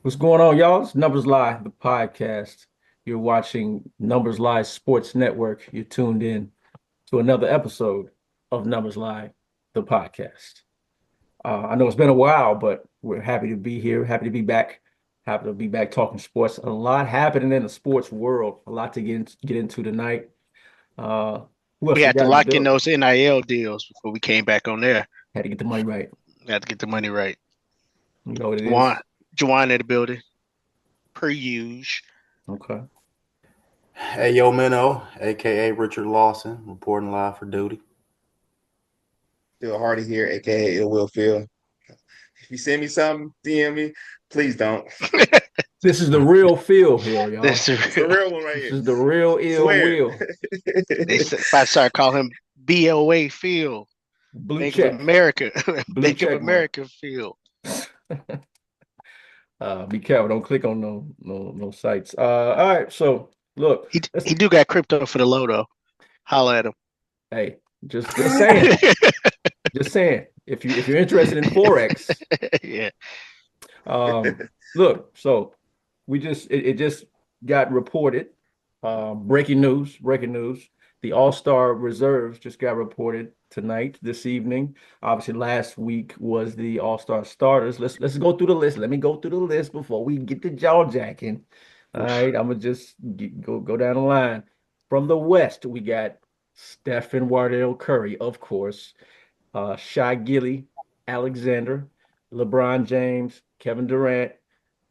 What's going on, y'all? It's NumbersLie, the podcast. You're watching NumbersLie Sports Network. You're tuned in to another episode of NumbersLie, the podcast. I know it's been a while, but we're happy to be here. Happy to be back. Happy to be back talking sports. A lot happening in the sports world. A lot to get into tonight. Uh, who We else we had to got in the lock in building? those NIL deals before we came back on there. Had to get the money right. We had to get the money right. You know what it Juwan, is. Juwan in the building, per usual. Okay. Hey, yo, Minnow, aka Richard Lawson, reporting live for duty. Phil Hardy here, aka Ill Will Phil. If you send me something, DM me, please don't. This is the real feel here, y'all. This is It's the real. real one right This here. is the real ill Swear. will. They said, if I start calling him BOA Phil, Blue Bank of check. America, Blue Bank of check mark. America Phil. Be careful. Don't click on no sites. All right. So look, He let's, he do got crypto for the low though. Holla at him. hey, just saying, just saying. If you're interested in forex, Yeah. um, look. So it just got reported. Breaking news. Breaking news. The All-Star reserves just got reported tonight, this evening. Obviously, last week was the All-Star starters. Let's go through the list. Let me go through the list before we get to jaw jacking. All right, I'm gonna just go down the line. From the West, we got Stephen Wardell Curry, of course, Shy Gilly, Alexander, LeBron James, Kevin Durant,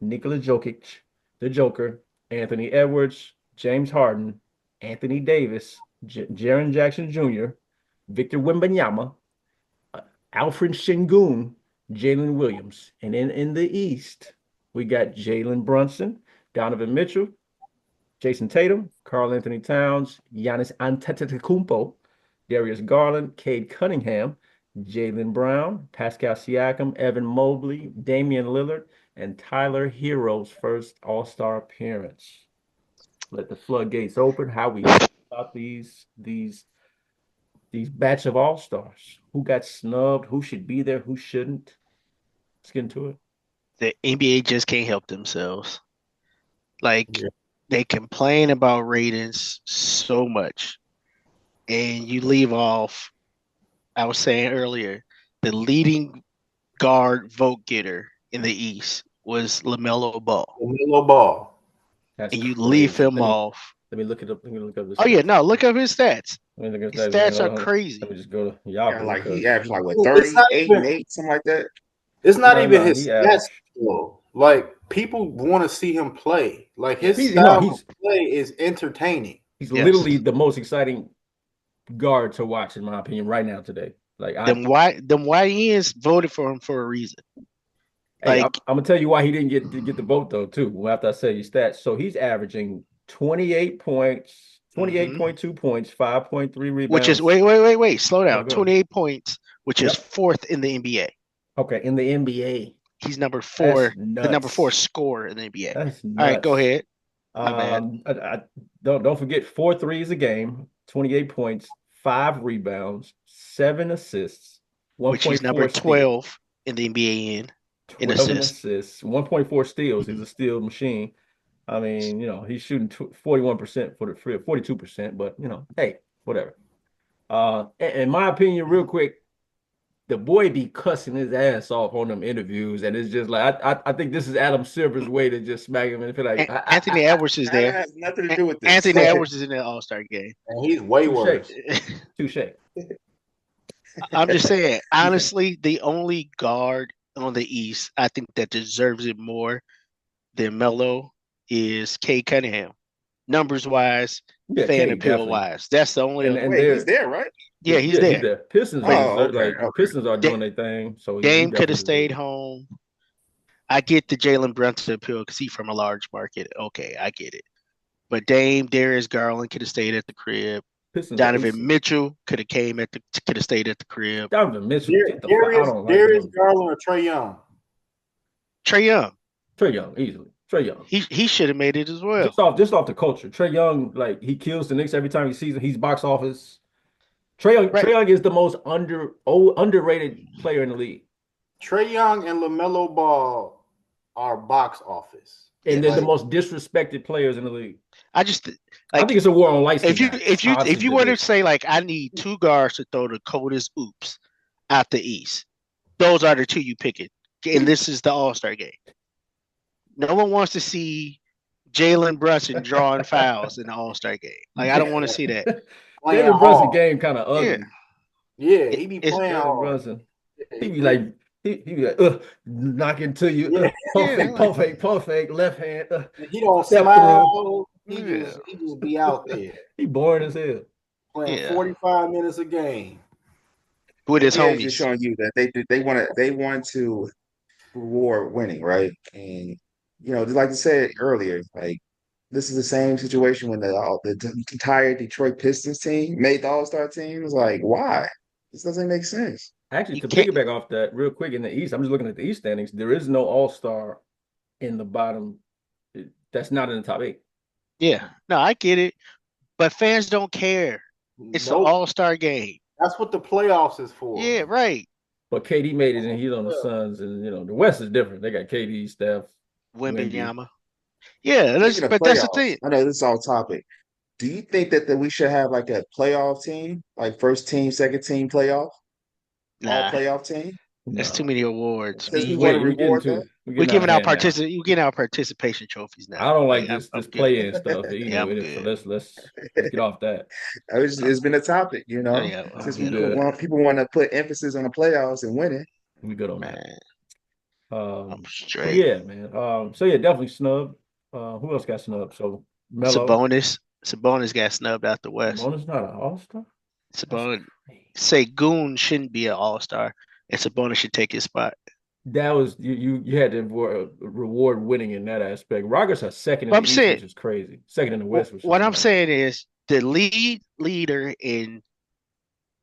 Nikola Jokic, the Joker, Anthony Edwards, James Harden, Anthony Davis, Jaren Jackson Jr., Victor Wembanyama, uh, Alfred Şengün, Jalen Williams. And then in the East, we got Jalen Brunson, Donovan Mitchell, Jason Tatum, Karl Anthony Towns, Giannis Antetokounmpo, Darius Garland, Cade Cunningham, Jaylen Brown, Pascal Siakam, Evan Mobley, Damian Lillard, and Tyler Hero's first All-Star appearance. Let the floodgates open. How we feel about these batch of All-Stars? Who got snubbed? Who should be there? Who shouldn't? Let's get into it. The NBA just can't help themselves. Like Yeah. they complain about ratings so much, and you leave off. I was saying earlier, the leading guard vote getter in the East was LaMelo Ball, LaMelo Ball. That's and you leave crazy. him off. Let me look it up. Let me look up this. Oh yeah, no, look up his stats. Let me look at His that. stats are Hold on. Let crazy. me just go to Yeah, Yahoo like because he averaged like what It's not 38 even. and 8, something like that. It's not even no, his he stats. averaged. Though. Like people want to see him play. Like his He's no, style of play is entertaining. he's Yes. literally the most exciting guard to watch in my opinion right now today. Like Them YNs voted for him for a reason. hey, I'm Like gonna tell you why he didn't get the vote though too. Well, after I say his stats, so he's averaging 28 points, mhm. 28.2 points, 5.3 Which is rebounds. wait, slow No, down. go. 28 points, which is Yep. fourth in the NBA. Okay, in the NBA, He's number that's four, the number four nuts. scorer in the NBA. That's All right, go nuts. ahead. My bad. I don't forget four threes a game, 28 points, five rebounds, seven assists, Which he's number 1.4 steals, 12 in the NBA in 12 in assists. assists, 1.4 steals. He's a steal machine. I mean, he's shooting 41% for the free, 42%, but hey, whatever. In my opinion, real quick, the boy be cussing his ass off on them interviews, and it's just like I think this is Adam Silver's way to just smack him and feel like Anthony Edwards is That there. has nothing to do with this. Anthony Edwards is in the All Star game. And he's way touche, worse. touche, I'm just saying, touche. honestly, the only guard on the East I think that deserves it more than Melo is Cade Cunningham. Numbers wise, Yeah, fan Cade appeal definitely, wise. That's the only and other. and Wait, he's they're there, right? Yeah, he's yeah, he's there. there. Pistons But Oh, deserve okay, like okay. Pistons are doing Da- their thing, so he Dame could definitely have stayed deserves it. home. I get the Jalen Brunson appeal because he's from a large market. Okay, I get it. But Dame, Darius Garland could have stayed at the crib. Pistons are Donovan aces. Mitchell could have stayed at the crib. Donovan Mitchell, get the fuck. I Darius, don't like Darius him. Garland or Trey Young. Trey Young, Trey Young, easily. Trey Young. he should have made it as well. Just off the culture. Trey Young, like he kills the Knicks every time he sees him. He's box office. Trey Right. Young is the most underrated player in the league. Trey Young and LaMelo Ball our box office. And they're the Like, most disrespected players in the league. I just I think it's a war on light skin if you guys. if you were to say like I need 2 guards to throw the coldest oops out the East, those are the 2 you picking, and this is the All-Star game. No one wants to see Jalen Brunson drawing fouls in the All-Star game. Like I don't want to see that. playing Jalen Brunson hard. game kind of Yeah, ugly. Yeah, he be it's playing Jalen hard. Brunson. Yeah, He be like, he be like, knock into you, Yeah. pump fake, left hand. he don't Step smile. He Yeah. just be out there He boring as hell. playing Yeah. 45 minutes a game. with his NBA is just homies. showing you that they want to reward winning, right? And just like I said earlier, like this is the same situation when the entire Detroit Pistons team made the All-Star team. It's like, why? This doesn't make sense. Actually, You to can't. piggyback off that real quick in the East, I'm just looking at the East standings. There is no All-Star in the bottom. That's not in the top 8. Yeah, no, I get it, but fans don't care. It's an Nope. All-Star game. That's what the playoffs is for. Yeah, right. But KD made it, and he's on the Suns, and the West is different. They got KD, Steph, Wemby. Wembanyama. Yeah, Speaking of but that's the playoffs, thing. I know this is all topic. Do you think that we should have like a playoff team, like first team, second team playoff, all Nah, playoff team? that's too many awards. Because we We, want to we getting reward too that. we're giving out participation. you getting our participation trophies now. I don't like I'm this good. play-in stuff. Yeah, I'm So good. let's get off that. It's been a topic, Oh, yeah, since I'm good. people want to put emphasis on the playoffs and winning. We good on that. man, Um, I'm but straight. yeah, man. So yeah, definitely snubbed. Who else got snubbed? So Melo. Sabonis got snubbed out the West. Sabonis not an all-star? Sabonis say Goon shouldn't be an All-Star, and Sabonis should take his spot. That was you had to reward winning in that aspect. Rockets are second in What the I'm East, saying- which is crazy. Second in the West, which What is I'm nice. saying is the leader in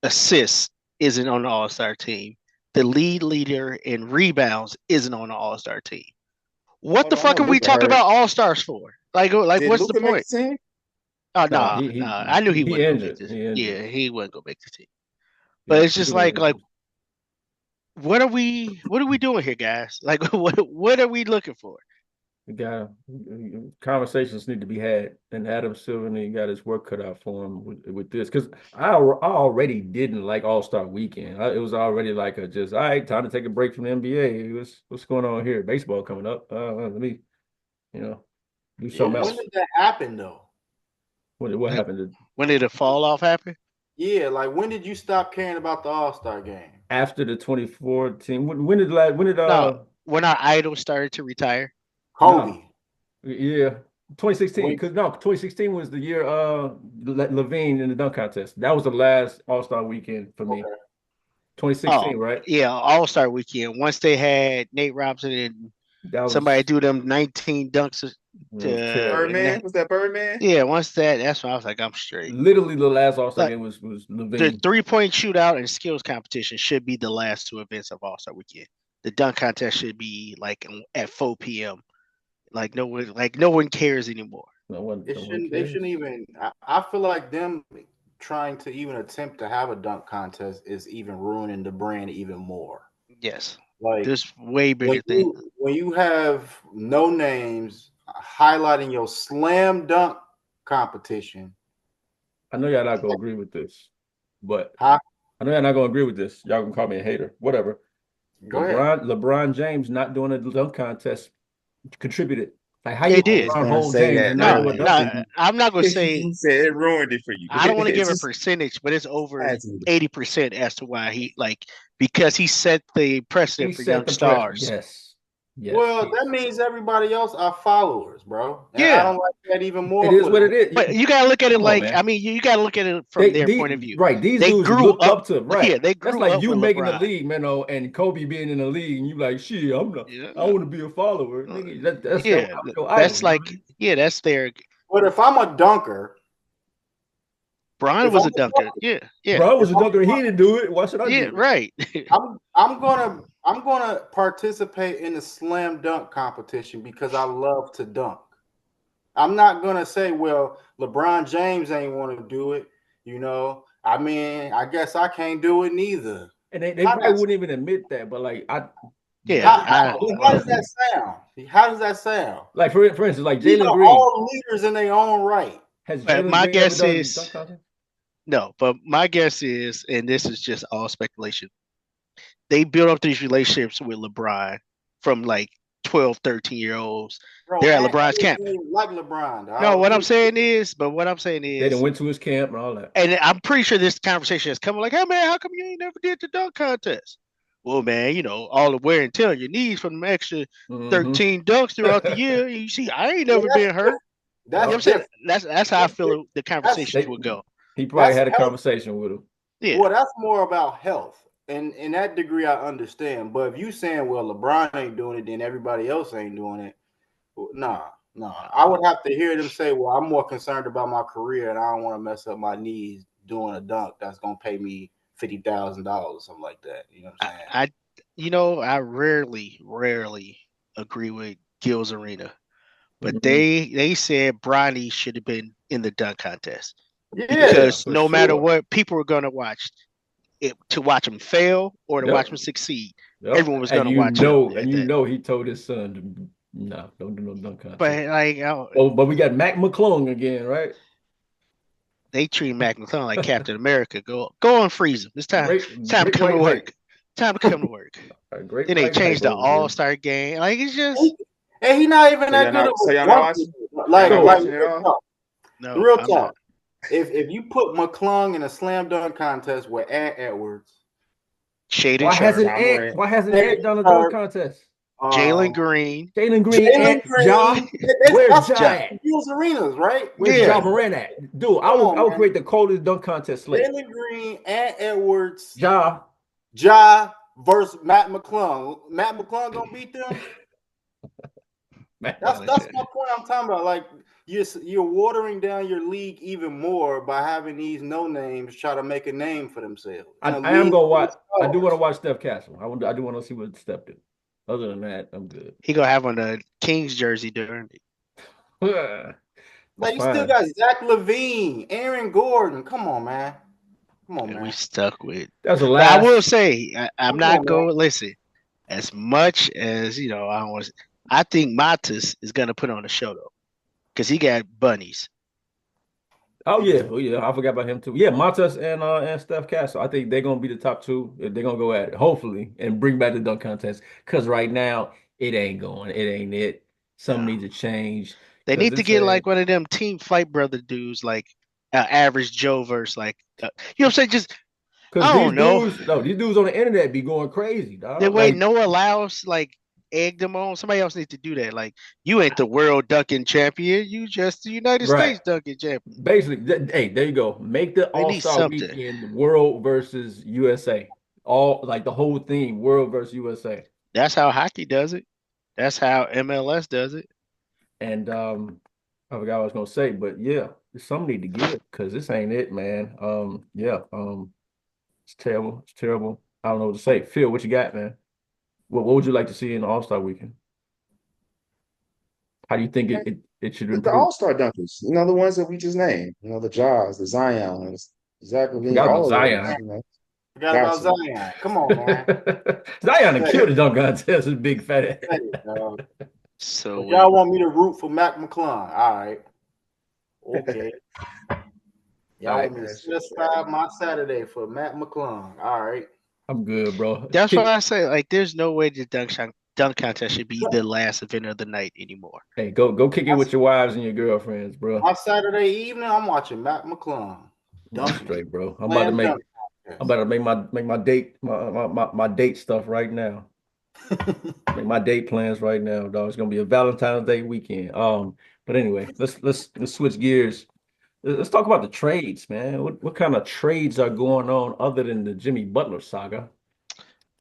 assists isn't on the All-Star team. The leader in rebounds isn't on the All-Star team. What the Hold on, fuck are we Luka talking hurt. about All-Stars for? Like Did what's the Luka make point? the team? Oh Nah, no, I knew he wasn't gonna make injured. this. He injured. Yeah, he wasn't gonna make the team. But Yeah, it's just like what are we doing here, guys? Like what are we looking for? we got conversations need to be had, and Adam Silver got his work cut out for him with this because I already didn't like All-Star Weekend. It was already like all right, time to take a break from the NBA. What's going on here? Baseball coming up. Let me do something else. When did that happen though? What happened When did the fall off happen? Yeah, like when did you stop caring about the All-Star game? after the 2014? When did No, when our idols started to retire. Kobe. Yeah, 2016. Wait. Because 2016 was the year Levine in the dunk contest. That was the last All-Star Weekend for me. Okay. 2016, right? Yeah, All-Star Weekend. Once they had Nate Robinson and That was somebody do them 19 dunks. Birdman? Was that Birdman? Yeah, once that's when I was like, I'm straight. literally the last All-Star Like, game was The Levine. 3-point shootout and skills competition should be the last 2 events of All-Star Weekend. The dunk contest should be like at 4 p.m. Like no one cares anymore. They shouldn't even. I feel like them trying to even attempt to have a dunk contest is even ruining the brand even more. Yes, Like there's way bigger things. when you have no names highlighting your slam dunk competition. I know y'all not gonna agree with this, but Huh? I know y'all not gonna agree with this. Y'all can call me a hater, whatever. Go ahead. LeBron James not doing a dunk contest contributed. Like how They you did. LeBron hold Say James that. and No, not do a dunk? no, I'm not gonna say. He said it ruined it for you. I don't want to give a It's just- percentage, but it's over That's it. 80% as to why because he set the precedent for young stars. Yes. Well, that means everybody else are followers, bro. And Yeah. I don't like that even more. It is what it is. But you gotta look at it Come on, like man. I mean, you gotta look at it from their point of view. Right. These They dudes grew looked up- up to right. yeah, they That's grew like up you with making LeBron. the league, man, and Kobe being in the league, and you like, shit, I'm not. Yeah. I want to be a follower. Nigga, that's Yeah, your that's idol, like that's their. But if I'm a dunker, Brian If was I'm a dunker. Yeah, yeah, Bro, I was a dunker. He didn't do it. Why should I yeah, do it? right. I'm gonna participate in the slam dunk competition because I love to dunk. I'm not gonna say, well, LeBron James ain't want to do it. I mean, I guess I can't do it neither. And they probably wouldn't even admit that, but like Yeah, How does that sound? How does that sound? Like for instance, like These Jalen are Green. all leaders in their own right. Has but Jalen my Green ever guess done is dunk contest? no. But my guess is, and this is just all speculation, they build up these relationships with LeBron from like 12, 13-year-olds. Bro, They're at Ant LeBron's Edwards camp. ain't like LeBron, No, dog. what I'm saying is, They done went to his camp and all that. and I'm pretty sure this conversation has come like, hey man, how come you ain't never did the dunk contest? Well, man, you know, all the wear and tear on your knees from the extra 13 dunks throughout the year. You see, I ain't never been hurt. You know what I'm saying? That's how I feel the conversations will go. He probably had a health. conversation with him. Yeah. Well, that's more about health. And in that degree, I understand. But if you saying, well, LeBron ain't doing it, then everybody else ain't doing it. Nah. I would have to hear them say, well, I'm more concerned about my career and I don't want to mess up my knees doing a dunk that's going to pay me $50,000 or something like that. You know what I'm saying? I rarely agree with Gil's Arena. But they said Bronny should have been in the dunk contest. Yeah, because no matter what, people were going to watch it to watch him fail or to watch him succeed. Everyone was going to watch him. And you know he told his son, no, don't do no dunk contest. But like, but we got Mac McClung again, right? They treat Mac McClung like Captain America. Go and freeze him. It's time to come to work. Time to come to work. Then they changed the All-Star game. Like it's just. And he's not even that good. So y'all not watching? No, real talk. If you put McClung in a slam dunk contest with Ant Edwards, why hasn't Ant done a dunk contest? Jalen Green, Ja. Where's Ja at? These arenas, right? Where's Ja Morant at? Dude, I would create the coldest dunk contest slate. Jalen Green, Ant Edwards, Ja versus Matt McClung. Matt McClung gonna beat them. That's my point. I'm talking about. Like you're watering down your league even more by having these no names try to make a name for themselves. I am gonna watch. I do want to watch Steph Castle. I do want to see what Steph did. Other than that, I'm good. He gonna have on the Kings jersey during it. Like you still got Zach LaVine, Aaron Gordon. Come on, man. We stuck with. That's a last. I will say I'm not going to listen. As much as I think Matas is gonna put on a show though, because he got bunnies. Oh yeah, I forgot about him too. Yeah, Matas and Steph Castle. I think they're gonna be the top two. They're gonna go at it, hopefully, and bring back the dunk contest. Because right now it ain't going. It ain't it. Something needs to change. They need to get like one of them Team Flight Brother dudes, like Average Joe versus like you know what I'm saying. Just I don't know. These dudes on the internet be going crazy, dog. The way Noah Lyles like egg them on. Somebody else needs to do that. Like you ain't the world dunking champion. You just the United States dunking champion. Basically, hey, there you go. Make the All-Star weekend world versus USA. All like the whole thing, world versus USA. That's how hockey does it. That's how MLS does it. And I forgot what I was gonna say, but yeah, some need to give because this ain't it, man. It's terrible. It's terrible. I don't know what to say. Phil, what you got, man? What would you like to see in the All-Star weekend? How do you think it should improve? The All-Star dunkers, the ones that we just named, the Jaws, the Zions, Zach LaVine, all of Zion. Forgot about Zion. Come on, man. Zion killed the dunk contest with big fat ass. So y'all want me to root for Mac McClung? All right. Okay. Y'all want me to set aside my Saturday for Matt McClung. All right. I'm good, bro. That's why I say, like, there's no way the dunk contest should be the last event of the night anymore. Hey, go kick it with your wives and your girlfriends, bro. My Saturday evening, I'm watching Matt McClung. Straight, bro. I'm about to make my date my date stuff right now. Make my date plans right now, dog. It's gonna be a Valentine's Day weekend. But anyway, let's switch gears. Let's talk about the trades, man. What kind of trades are going on other than the Jimmy Butler saga?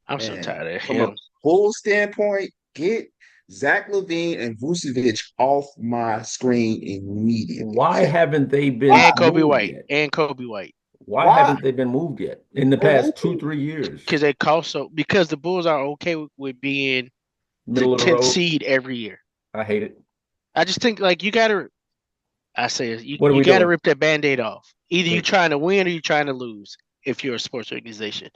I'm so tired of him. From a whole standpoint, get Zach LaVine and Vucevic off my screen immediately. Why haven't they been and Kobe White yet? Why haven't they been moved yet in the past 2-3 years? Because they cost because the Bulls are okay with being middle the 10th seed every year. I hate it. I just think like you gotta you gotta rip that Band-Aid off. Either you're trying to win or you're trying to lose if you're a sports organization.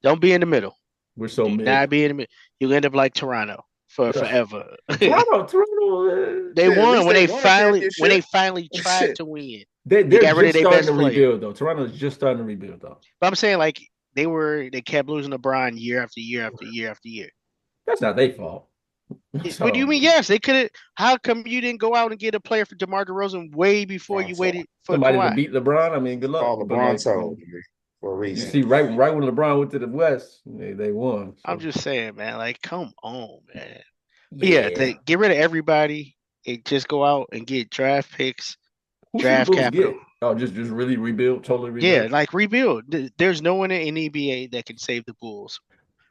Don't be in the middle. We're so mid. Not be in the middle. You end up like Toronto for Ugh. forever. Toronto, They Shit, at won least they won a when championship. they finally tried Shit. to win. They they're got rid of just their starting best to player. rebuild though. Toronto's just starting to rebuild though. But I'm saying like they kept losing LeBron year after year after year after year. That's not their fault. What do you So mean? Yes, they could have. How come you didn't go out and get a player for DeMar DeRozan way before you Toronto. waited for somebody to Kawhi? beat LeBron, I mean, good luck. Call But LeBron like told for a you reason. see, right when LeBron went to the West, they won. I'm So just saying, man. Like, come on, man. But yeah, yeah. they get rid of everybody and just go out and get draft picks, Who should the draft Bulls capital. get? Oh, just really rebuild, totally Yeah, rebuild. like rebuild. There's no one in NBA that can save the Bulls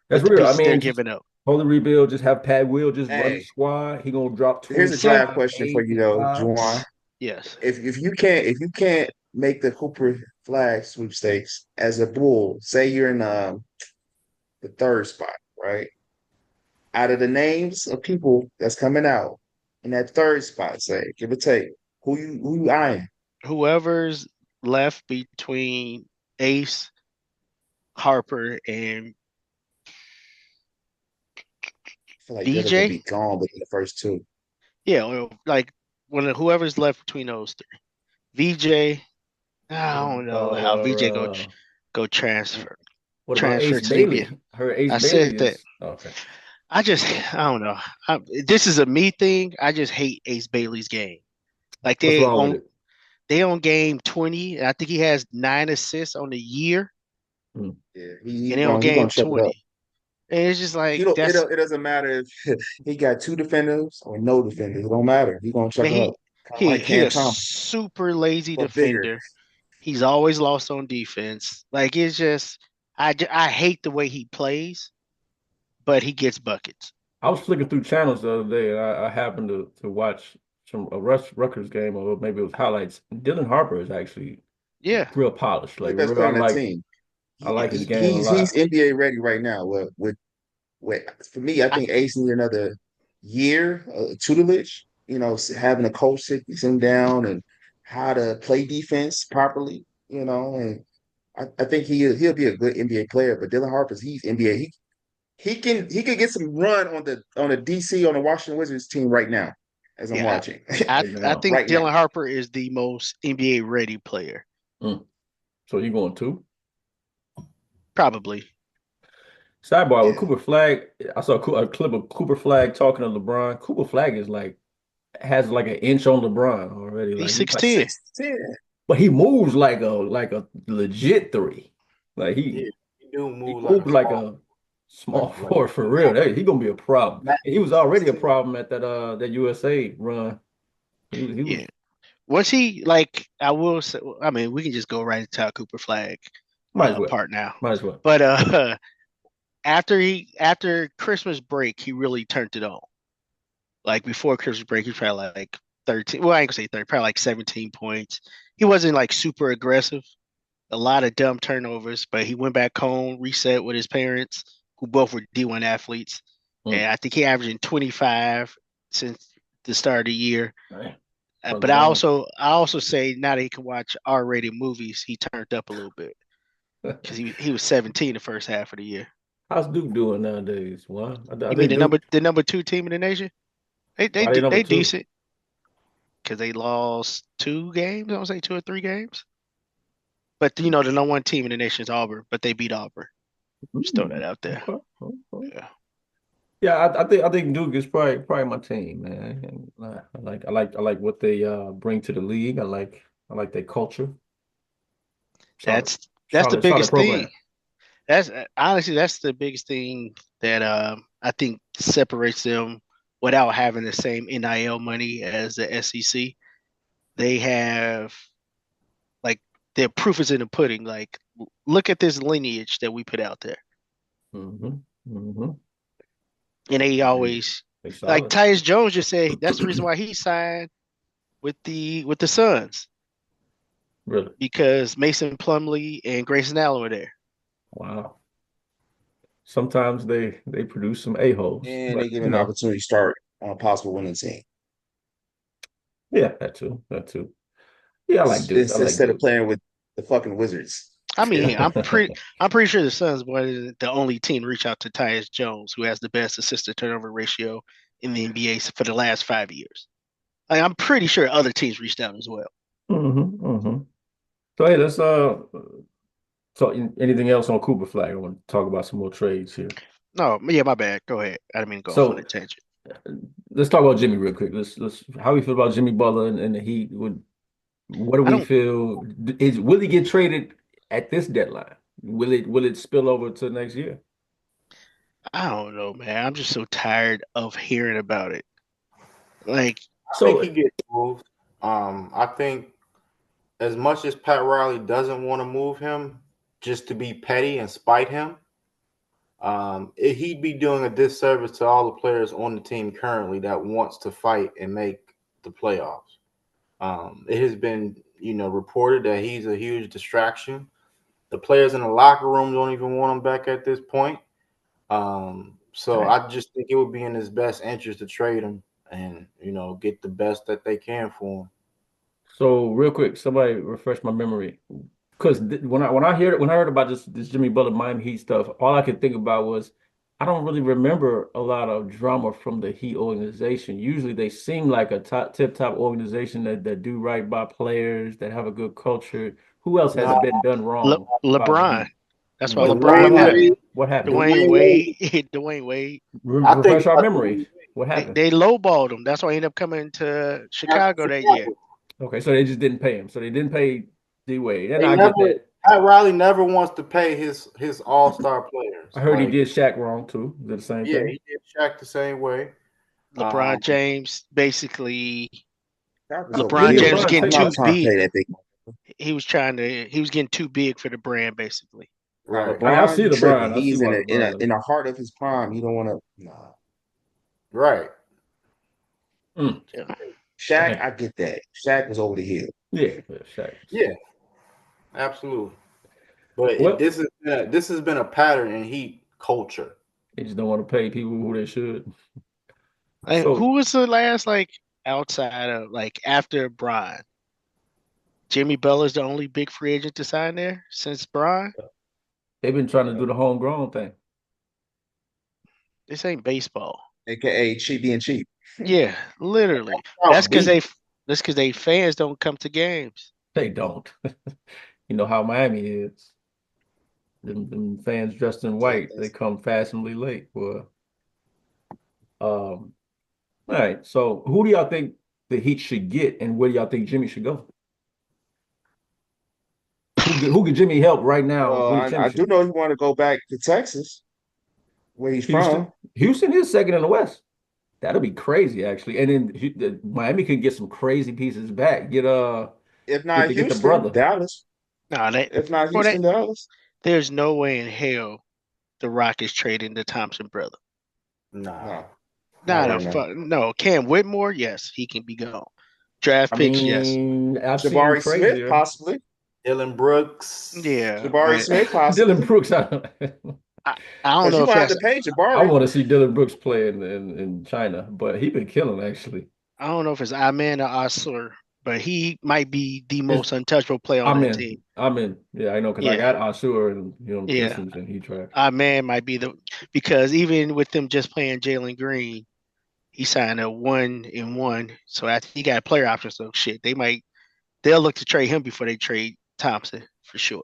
That's with the real. I pieces they're mean, just giving up. totally rebuild. Just have Pat Will just run the Hey, squad. He gonna drop here's a 'Cause- draft 25, question for 8, you and though, 5. Juwan. yes. If you can't make the Cooper Flag sweepstakes as a Bull, say you're in the third spot, right? Out of the names of people that's coming out in that third spot, say give or take, who you eyeing? Whoever's left between Ace, Harper, and I feel like Dillon gonna VJ. be gone within the first two. Yeah, or like whoever's left between those three. VJ, I What don't know about how VJ go what about transfer Ace to the NBA. Bailey? Her Ace I said Bailey that. is okay. I don't know. This is a me thing. I just hate Ace Bailey's game. Like What's wrong with it? they on game 20. And I think he has 9 assists on the year, Mm. Yeah, and he they on he gonna game chuck it up. 20. And it's just You like know, that's it doesn't matter if he got two defenders or no defenders. It don't matter. He gonna chuck man, it up. Kind of like he Cam a Thomas, super lazy but bigger. defender. He's always lost on defense. Like it's just I hate the way he plays, but he gets buckets. I was flicking through channels the other day, and I happened to watch some a Rutgers game, or maybe it was highlights. Dylan Harper is actually Yeah, real polished. He's the Like best real, player on that team. I He, like his he game a he's lot. NBA ready right now. With for me, I I, think Ace needs another year tutelage. You know, having a coach sit him down and how to play defense properly. You know, and I think he'll be a good NBA player. But Dylan Harper's he's NBA. He can get some run on the DC on the Washington Wizards team right now as I'm yeah, watching Right I now. think right now. Dylan Harper is the most NBA ready player, Mm. So you going two? probably. Sidebar with Yeah, Cooper Flag. I saw a clip of Cooper Flag talking to LeBron. Cooper Flag is like has like an inch on LeBron already. He's Like he's like, 6'10". 6'10". but he moves like a legit three. Like Yeah, he do he move like moves a like small, a small like forward for real. He gonna be a problem. Matt And he was already a 16. problem at that USA run. He was Yeah. Was he like? I will say. I mean, we can just go right into our Cooper Flag might as well. part now. Might as well. But after Christmas break, he really turned it on. Like before Christmas break, he probably like 13. Well, I ain't gonna say 30, probably like 17 points. He wasn't like super aggressive. A lot of dumb turnovers, but he went back home, reset with his parents, who both were D1 athletes. Mm. And I think he averaging 25 since the start of the year. Right. But I also say now that he can watch R-rated movies, he turned up a little bit because he was 17 the first half of the year. How's Duke doing nowadays? Well, I You mean think Duke. the number two team in the nation? Why they number They two? decent because they lost 2 games. I don't say 2 or 3 games. But you know the number one team in the nation is Auburn, but they beat Auburn. Just throw that out there. Okay. Okay. Yeah. Yeah, I think Duke is probably my team, man. And I like what they bring to the league. I like their culture. Solid That's the solid biggest thing. program. That's honestly that's the biggest thing that I think separates them without having the same NIL money as the SEC. They have like their proof is in the pudding. Like look at this lineage that we put out there. Mm-hmm. Mm-hmm. And they They always they like solid. Tyus Jones just said that's the reason why he signed with the Suns Really. because Mason Plumlee and Grayson Allen were there. Wow. Sometimes they produce some a-holes, and but they give you him an know, opportunity to start on a possible winning team. yeah, that too. That too. Yeah, I like Duke. I like Instead of Duke. playing with the fucking Wizards. I mean, I'm pretty sure the Suns were the only team to reach out to Tyus Jones, who has the best assist to turnover ratio in the NBA for the last 5 years. Like, I'm pretty sure other teams reached out as well. Hmm. So hey, let's so anything else on Cooper Flag? I want to talk about some more trades here. No, yeah, my bad. Go ahead. I didn't mean to go off on a So tangent. let's talk about Jimmy real quick. Let's how we feel about Jimmy Butler and the Heat. What do I we don't. feel? Will he get traded at this deadline? Will it spill over to next year? I don't know, man. I'm just so tired of hearing about it. Like, I think So he gets moved. I think as much as Pat Riley doesn't want to move him just to be petty and spite him, he'd be doing a disservice to all the players on the team currently that wants to fight and make the playoffs. It has been, reported that he's a huge distraction. The players in the locker room don't even want him back at this point. So right. I just think it would be in his best interest to trade him and get the best that they can for him. So real quick, somebody refresh my memory. Because when I heard about this Jimmy Butler Miami Heat stuff, all I could think about was I don't really remember a lot of drama from the Heat organization. Usually they seem like a tip top organization that do right by players, that have a good culture. Who else has No, been done wrong by the LeBron. Heat? That's why What LeBron Dwayne left. Wade, happened? What happened? Dwayne Dwayne Wade. Wade. Dwayne Wade. I think Refresh our memories. What They, happened? they lowballed him. That's why he ended up coming to Chicago that year. Okay, so they just didn't pay him. So they didn't pay D Wade, and They I get never. that. Pat Riley never wants to pay his all star players. I heard he Like, did Shaq wrong too. Is it the same yeah, thing? he did Shaq the same way. LeBron Um, James basically. That was Where LeBron did okay, James was but LeBron getting I'm take not too us? trying to big. pay that big money. He was getting too big for the brand, basically. Now, right, I mean, I see LeBron, you tripping. LeBron. I see He's why in LeBron. the heart of his prime. You don't want to. Nah. right. Mm, Yeah. Shaq, dang. I get that. Shaq was over the hill. Yeah, Shaq. Yeah, absolutely. But Well, this has been a pattern in Heat culture. they just don't want to pay people who they should. Like, So who was the last outside of after Bron? Jimmy Butler's the only big free agent to sign there since Bron. they've been trying to do the homegrown thing. This ain't baseball. AKA cheap being cheap. Yeah, literally. That's South because Beach. they fans don't come to games. They don't. You know how Miami is. Them fans dressed in white, they come fashionably late. Well, all right. So who do y'all think the Heat should get, and where do y'all think Jimmy should go? Who could Jimmy help right now Well, win a I do championship? know he want to go back to Texas, where he's Houston. from. Houston is second in the West. That'll be crazy, actually. And then Miami could get some crazy pieces back. If Get not to get the Houston, brother. Dallas. No, If not for that, Houston, Dallas. there's no way in hell the Rockets trading the Thompson brother. Nah, No, not Not a right now. fuck. No, Cam Whitmore, yes, he can be gone. Draft I picks, yes. mean, I've seen Jabari Smith, crazier. possibly. Dylan Brooks. Yeah, Jabari but Smith, Dylan possibly. Brooks, I, I don't Because know you if gonna have that's to pay I Jabari. want to see Dylan Brooks play in China, but he been killing actually. I don't know if it's Amen or Asur, but he might be the It's most untouchable player on I'm that in. team. I'm in. Yeah, I know because I Yeah, got Ashur and yeah. Pistons and he trash. Amen might be because even with them just playing Jalen Green, he signed a 1-and-1. So after he got player options, so shit, they'll look to trade him before they trade Thompson for sure.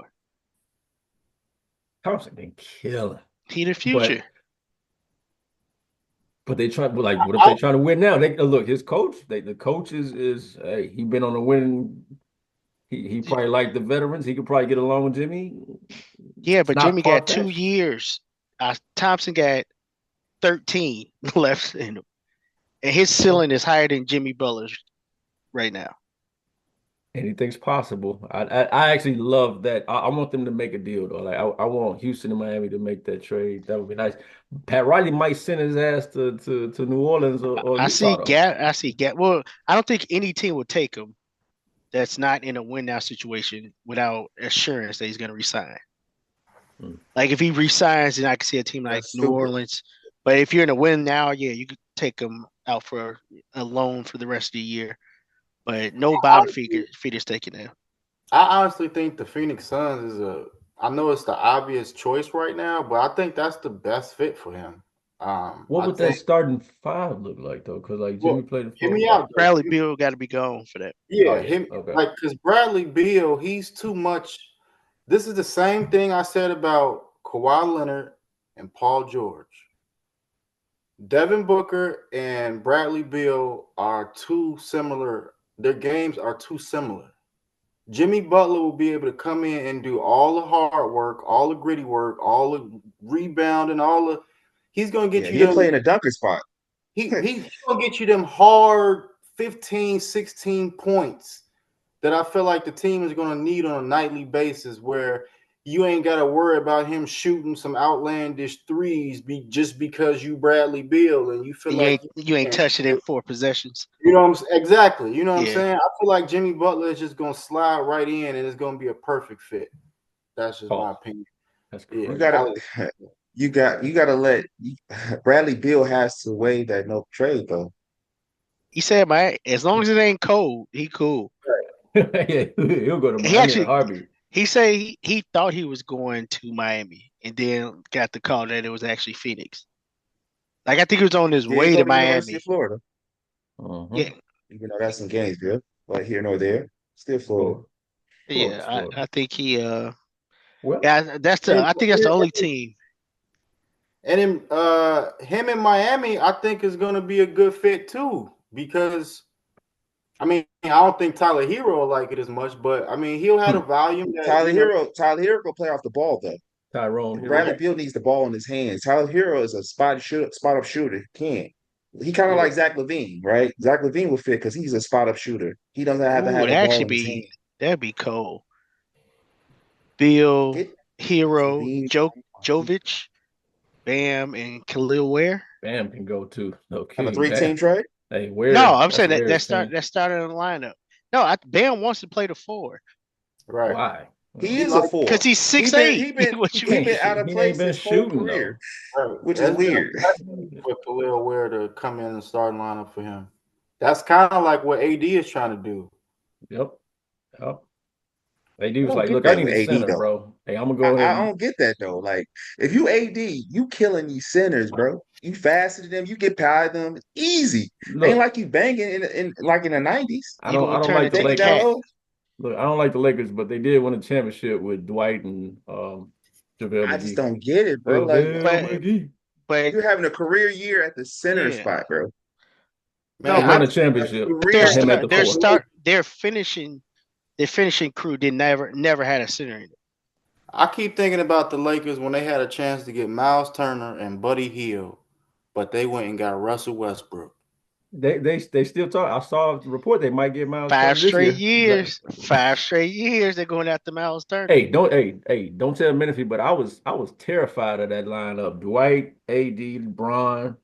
Thompson been killing, He the but future. they try. But like, what if I, they trying to win now? They look his coach. The coach is hey, he been on the winning. He probably like the veterans. He could probably get along with Jimmy. Yeah, It's but not Jimmy got far 2 fetched. years. Thompson got 13 left in him, and his ceiling is higher than Jimmy Butler's right now. Anything's possible. I actually love that. I want them to make a deal though. Like I want Houston and Miami to make that trade. That would be nice. Pat Riley might send his ass to New Orleans or I see Utah though. Gap. I see Gap. Well, I don't think any team would take him that's not in a win now situation without assurance that he's going to resign. Hmm. Like if he resigns, then I can see a team like That's New stupid. Orleans. But if you're in a win now, yeah, you could take him out for a loan for the rest of the year. But no bottom honestly, figures taken in. I honestly think the Phoenix Suns is a I know it's the obvious choice right now, but I think that's the best fit for him. What I would that think. starting five look like though? Because like Well, Jimmy played the hear four me five. out though. Bradley Beal got to be gone for that. Oh Yeah, yeah, him okay. like because Bradley Beal, he's too much. This is the same thing I said about Kawhi Leonard and Paul George. Devin Booker and Bradley Beal are too similar. Their games are too similar. Jimmy Butler will be able to come in and do all the hard work, all the gritty work, all the rebound, and all the. He's gonna get Yeah, you he'll them. play in a dunker spot. He's gonna get you them hard 15, 16 points that I feel like the team is gonna need on a nightly basis, where you ain't got to worry about him shooting some outlandish threes just because you Bradley Beal and you feel And like you ain't can touched it in shoot. 4 possessions. You know what I'm saying? Exactly. You know what I'm Yeah. saying? I feel like Jimmy Butler is just gonna slide right in and it's gonna be a perfect fit. That's just my Pause. opinion. That's Yeah. You crazy. gotta you gotta let Bradley Beal has to waive that no trade though. He said, "Man, as long as it ain't cold, he cool." Yeah, he'll go to He Miami in a actually heartbeat. he said he thought he was going to Miami, and then got the call that it was actually Phoenix. Like I think he was on his Did way go to to University of Miami. Florida, Yeah, Uh-huh. even though that's in Gainesville, but here nor there, still Florida. Florida. Florida's yeah. Florida. I think he Well, yeah. I think that's the only team. And in, him in Miami, I think is going to be a good fit too. Because I mean, I don't think Tyler Hero will like it as much, but I mean, he'll have a volume that Tyler Hero can play off the ball though. Tyrone Bradley Hero. Beal needs the ball in his hands. Tyler Hero is a spot up shooter. He can. He kind of Yeah. like Zach LaVine, right? Zach LaVine would fit because he's a spot up shooter. He doesn't have to Ooh, have it the actually ball in his hand. be that'd be cold. Bill, Get Hero, LaVine Jovic, Bam, and Khalil Ware. Bam can go too. No on a king. three-team Bam. trade. Hey, No, where? I'm That's saying that Ware's team. that started in the lineup. No, Bam wants to play the 4 Right. Why? He He is a like because four. he's He been 6'8". he been What He you he can't mean? been out shoot. of He ain't place been his whole shooting career, though. right. which is That's been a weird. blessing for Khalil Ware to come in and start lineup for him. That's kind of like what AD is trying to do. Yep. Yep. AD I was don't like, get look, I that need with a AD center, though. bro. Hey, I'm gonna go ahead I and don't get that though. Like if you AD, you killing these centers, bro. You faster than them. You get by them easy. Ain't look. like you banging in like in the 90s. I You don't. gonna I don't turn like the into Taking Lakers. down cat? low. Look, I don't like the Lakers, but they did win a championship with Dwight and JaVale I just McGee. don't get it, bro. Like JaVale But McGee. but you're having a career year at the center yeah, spot, bro. no, They Man, won but a A championship their with career him at start the four. their finishing crew did never had a center in it. I keep thinking about the Lakers when they had a chance to get Miles Turner and Buddy Hield, but they went and got Russell Westbrook. They still talk. I saw a report they might get Miles Five Turner this straight year. years, 5 straight years. They're going after Miles Turner. Don't tell Menifee, but I was terrified of that lineup. Dwight, AD, LeBron,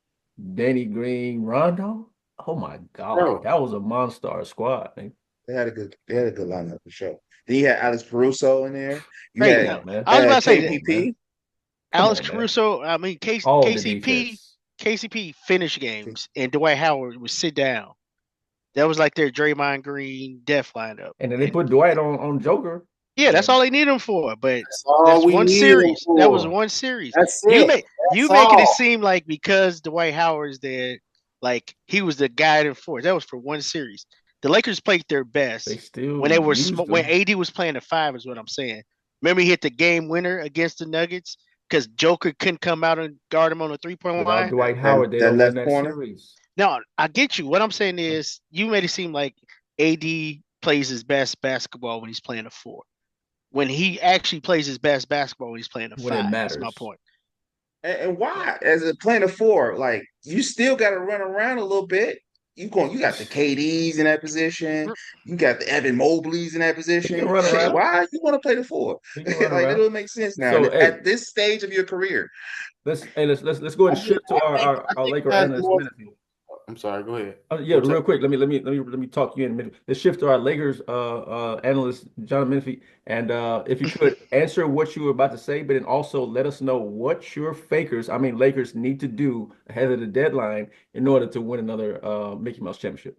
Danny Green, Rondo. Oh my golly, Bro, that was a monster squad, man. they had a good lineup for sure. Then you had Alex Caruso in there. You Right. Come had on, man. I was about to say Come that on, man. KPP. Come Alex on, man. Caruso. I mean, All the defense. KCP finished games, and Dwight Howard would sit down. That was like their Draymond Green death lineup. And then they And put Dwight on Joker. yeah, that's all they need him for. But that's all that's we one needed him series. That was for. one series. That's You it. make you That's making it all. seem like because Dwight Howard's there, like he was the guiding force. That was for one series. The Lakers played their They best when still they were used when them AD was playing the 5. Is what I'm saying. Remember, he hit the game winner against the Nuggets because Joker couldn't come out and guard him on the 3-point without line. Dwight That Howard. They that don't win left that corner. series. Now, I get you. What I'm saying is, you made it seem like AD plays his best basketball when he's playing a 4. When he actually plays his best basketball when he's playing a When it 5. That's my matters. point. And why? As a playing a four, like you still got to run around a little bit. You got the KDs in that position. You got the Evan Mobleys in that He can position. run Shit, around. why you want to play the four? He can run Like that around. doesn't make sense now. So hey, At this stage of your career, let's go ahead and shift to I our think Laker it has analyst more. Menifee. I'm sorry. Go ahead. Yeah, What's real up? quick. Let me talk you in a minute. Let's shift to our Lakers analyst, John Menifee. And if you could answer what you were about to say, but then also let us know what your Lakers need to do ahead of the deadline in order to win another Mickey Mouse championship.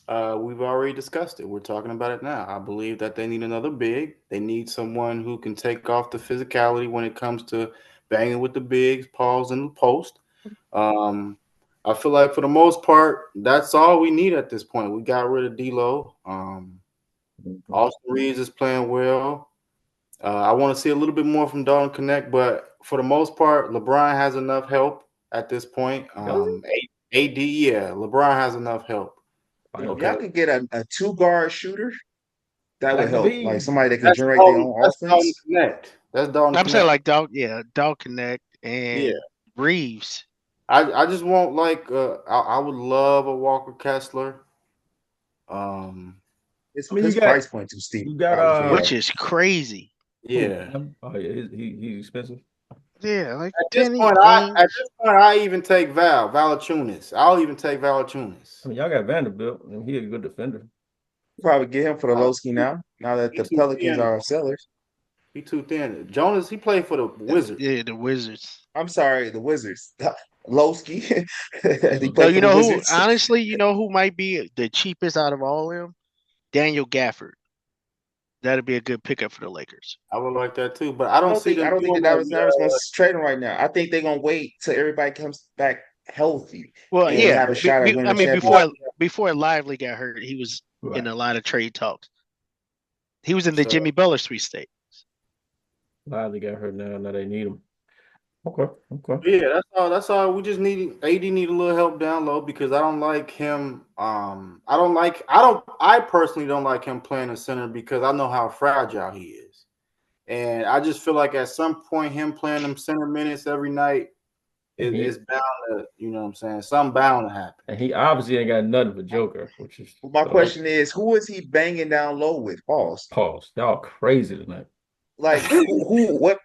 We've already discussed it. We're talking about it now. I believe that they need another big. They need someone who can take off the physicality when it comes to banging with the bigs, pause in the post. Um, I feel like for the most part, that's all we need at this point. We got rid of D'Lo. Austin Reeves is playing well. I want to see a little bit more from Dalton Connect, but for the most part, LeBron has enough help at this point. AD, yeah, LeBron has enough help. If y'all could get a two-guard shooter, that would Like the help. Like bees. somebody that can That's generate their Dalton, own that's Dalton offense. Connect. That's Dalton I'm saying Connect. like Dog Connect and Yeah. Reeves. I just want like I would love a Walker Kessler. Um It's I mean, his price point too steep, you got probably for y'all. Which is crazy. yeah. Oh yeah, he's expensive. Yeah, like At this 10 point, games. I even take Valachunas. I'll even take Valachunas. I mean, y'all got Vanderbilt, and he's a good defender. Probably get him for the low ski now. Now that He the too Pelicans thin. are sellers. He too thin. Jonas, he played for the Wizards. Yeah, the Wizards. I'm sorry, the Wizards. Lowski. He No, played for you the know who? Wizards. Honestly, you know who might be the cheapest out of all of them? Daniel Gafford. That'd be a good pickup for the Lakers. I would like that too, but I don't see I them don't think the doing Dallas like Mavericks going to trade him right now. I think they're going to wait till everybody comes back healthy Well, and they yeah. have a shot at winning I a mean, championship. before Lively got hurt, he was in Right. a lot of trade talks. He was in the So, Jimmy Butler sweepstakes. Lively got hurt now. Now they need him. Okay. yeah, that's all. That's all. We just need AD need a little help down low because I don't like him. I personally don't like him playing the center because I know how fragile he is, and I just feel like at some point him playing them center minutes every night is bound to, you know what I'm saying? Something bound to happen. And he obviously ain't got nothing for Joker, which is My question is, who is he banging down low with? Pause. pause. Y'all crazy tonight. Like what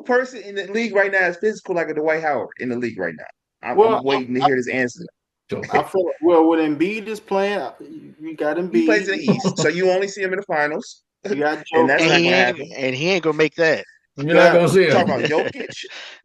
person in the league right now is physical like a Dwight Howard in the league right now? I'm Well, waiting to hear this answer. I feel well when Embiid is playing, you got He plays in Embiid, the East, so you only see him in the finals, you got and that's And not Joker, he going to ain't happen. and he ain't gonna make that. You're not gonna see Talk him. about Jokic.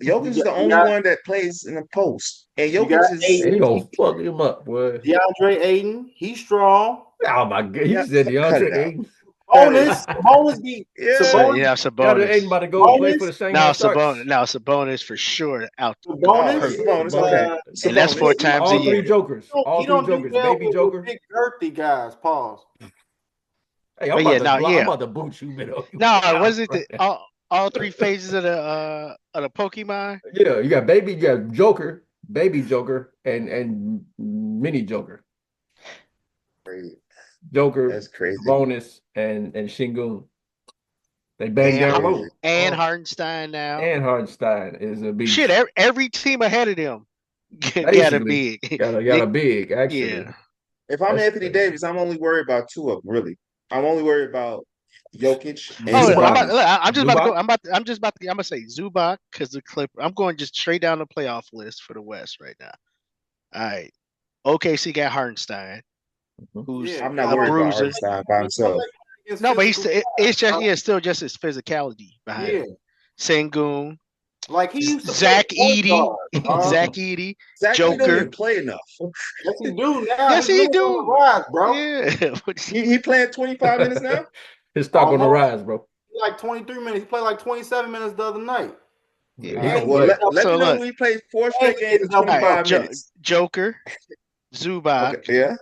Jokic is the you only got one that plays in the post, and you got Jokic is He Aiden, gonna fuck him up, boy. DeAndre Aiden, he's strong. Oh my god, he yeah, said cut DeAndre it out, Ayton. cut it out. Bonus be So Yeah, Sabonis, yeah, DeAndre Ayton Sabonis. about to go play for bonus, the Shanghai Sharks. Sabonis for sure out oh, Sabonis. hurt. Sabonis. Okay, And that's 4 Sabonis. times a All three year. jokers. All He three don't do jokers. well Baby with Joker. big girthy guys. Pause. Hey, But yeah, I'm about to boot you, man. no, was it all 3 phases of the Pokemon? Yeah, you got Joker, Baby Joker, and Mini Joker. Crazy. Joker, That's crazy. Bonus, and Shingun. They bang And down Crazy. low. Hardenstein now. And Hardenstein is a beast. Shit, every team ahead of them got a Basically, big. got a big, actually. Yeah. If I'm That's Anthony Davis, I'm only worried about two of them. Really, I'm only worried about Jokic and Oh, Zubac. Sabonis. I'm just about to go. Zubac. I'm gonna say Zubac because the clip. I'm going just straight down the playoff list for the West right now. All right. OKC got Hardenstein, who's Yeah, I'm not a worried about bruiser. Hardenstein by himself. No, but physical it's just guys. still just his physicality behind Yeah, it. Sengun, like he used to play Zach point Edey, guard. Zach Edey, Zach, he don't Joker. even play enough. Yes, he do now. Yes, His he minutes on the do. rise, bro. Yeah. He playing 25 minutes now. His stock on the Almost rise, bro. like 23 minutes. He played like 27 minutes the other night. Yeah. All He right, gonna well, play. let So me know look, who he plays 4 And straight he games gets in double all right, 25 minutes. Joker, Zubac. Okay, yeah.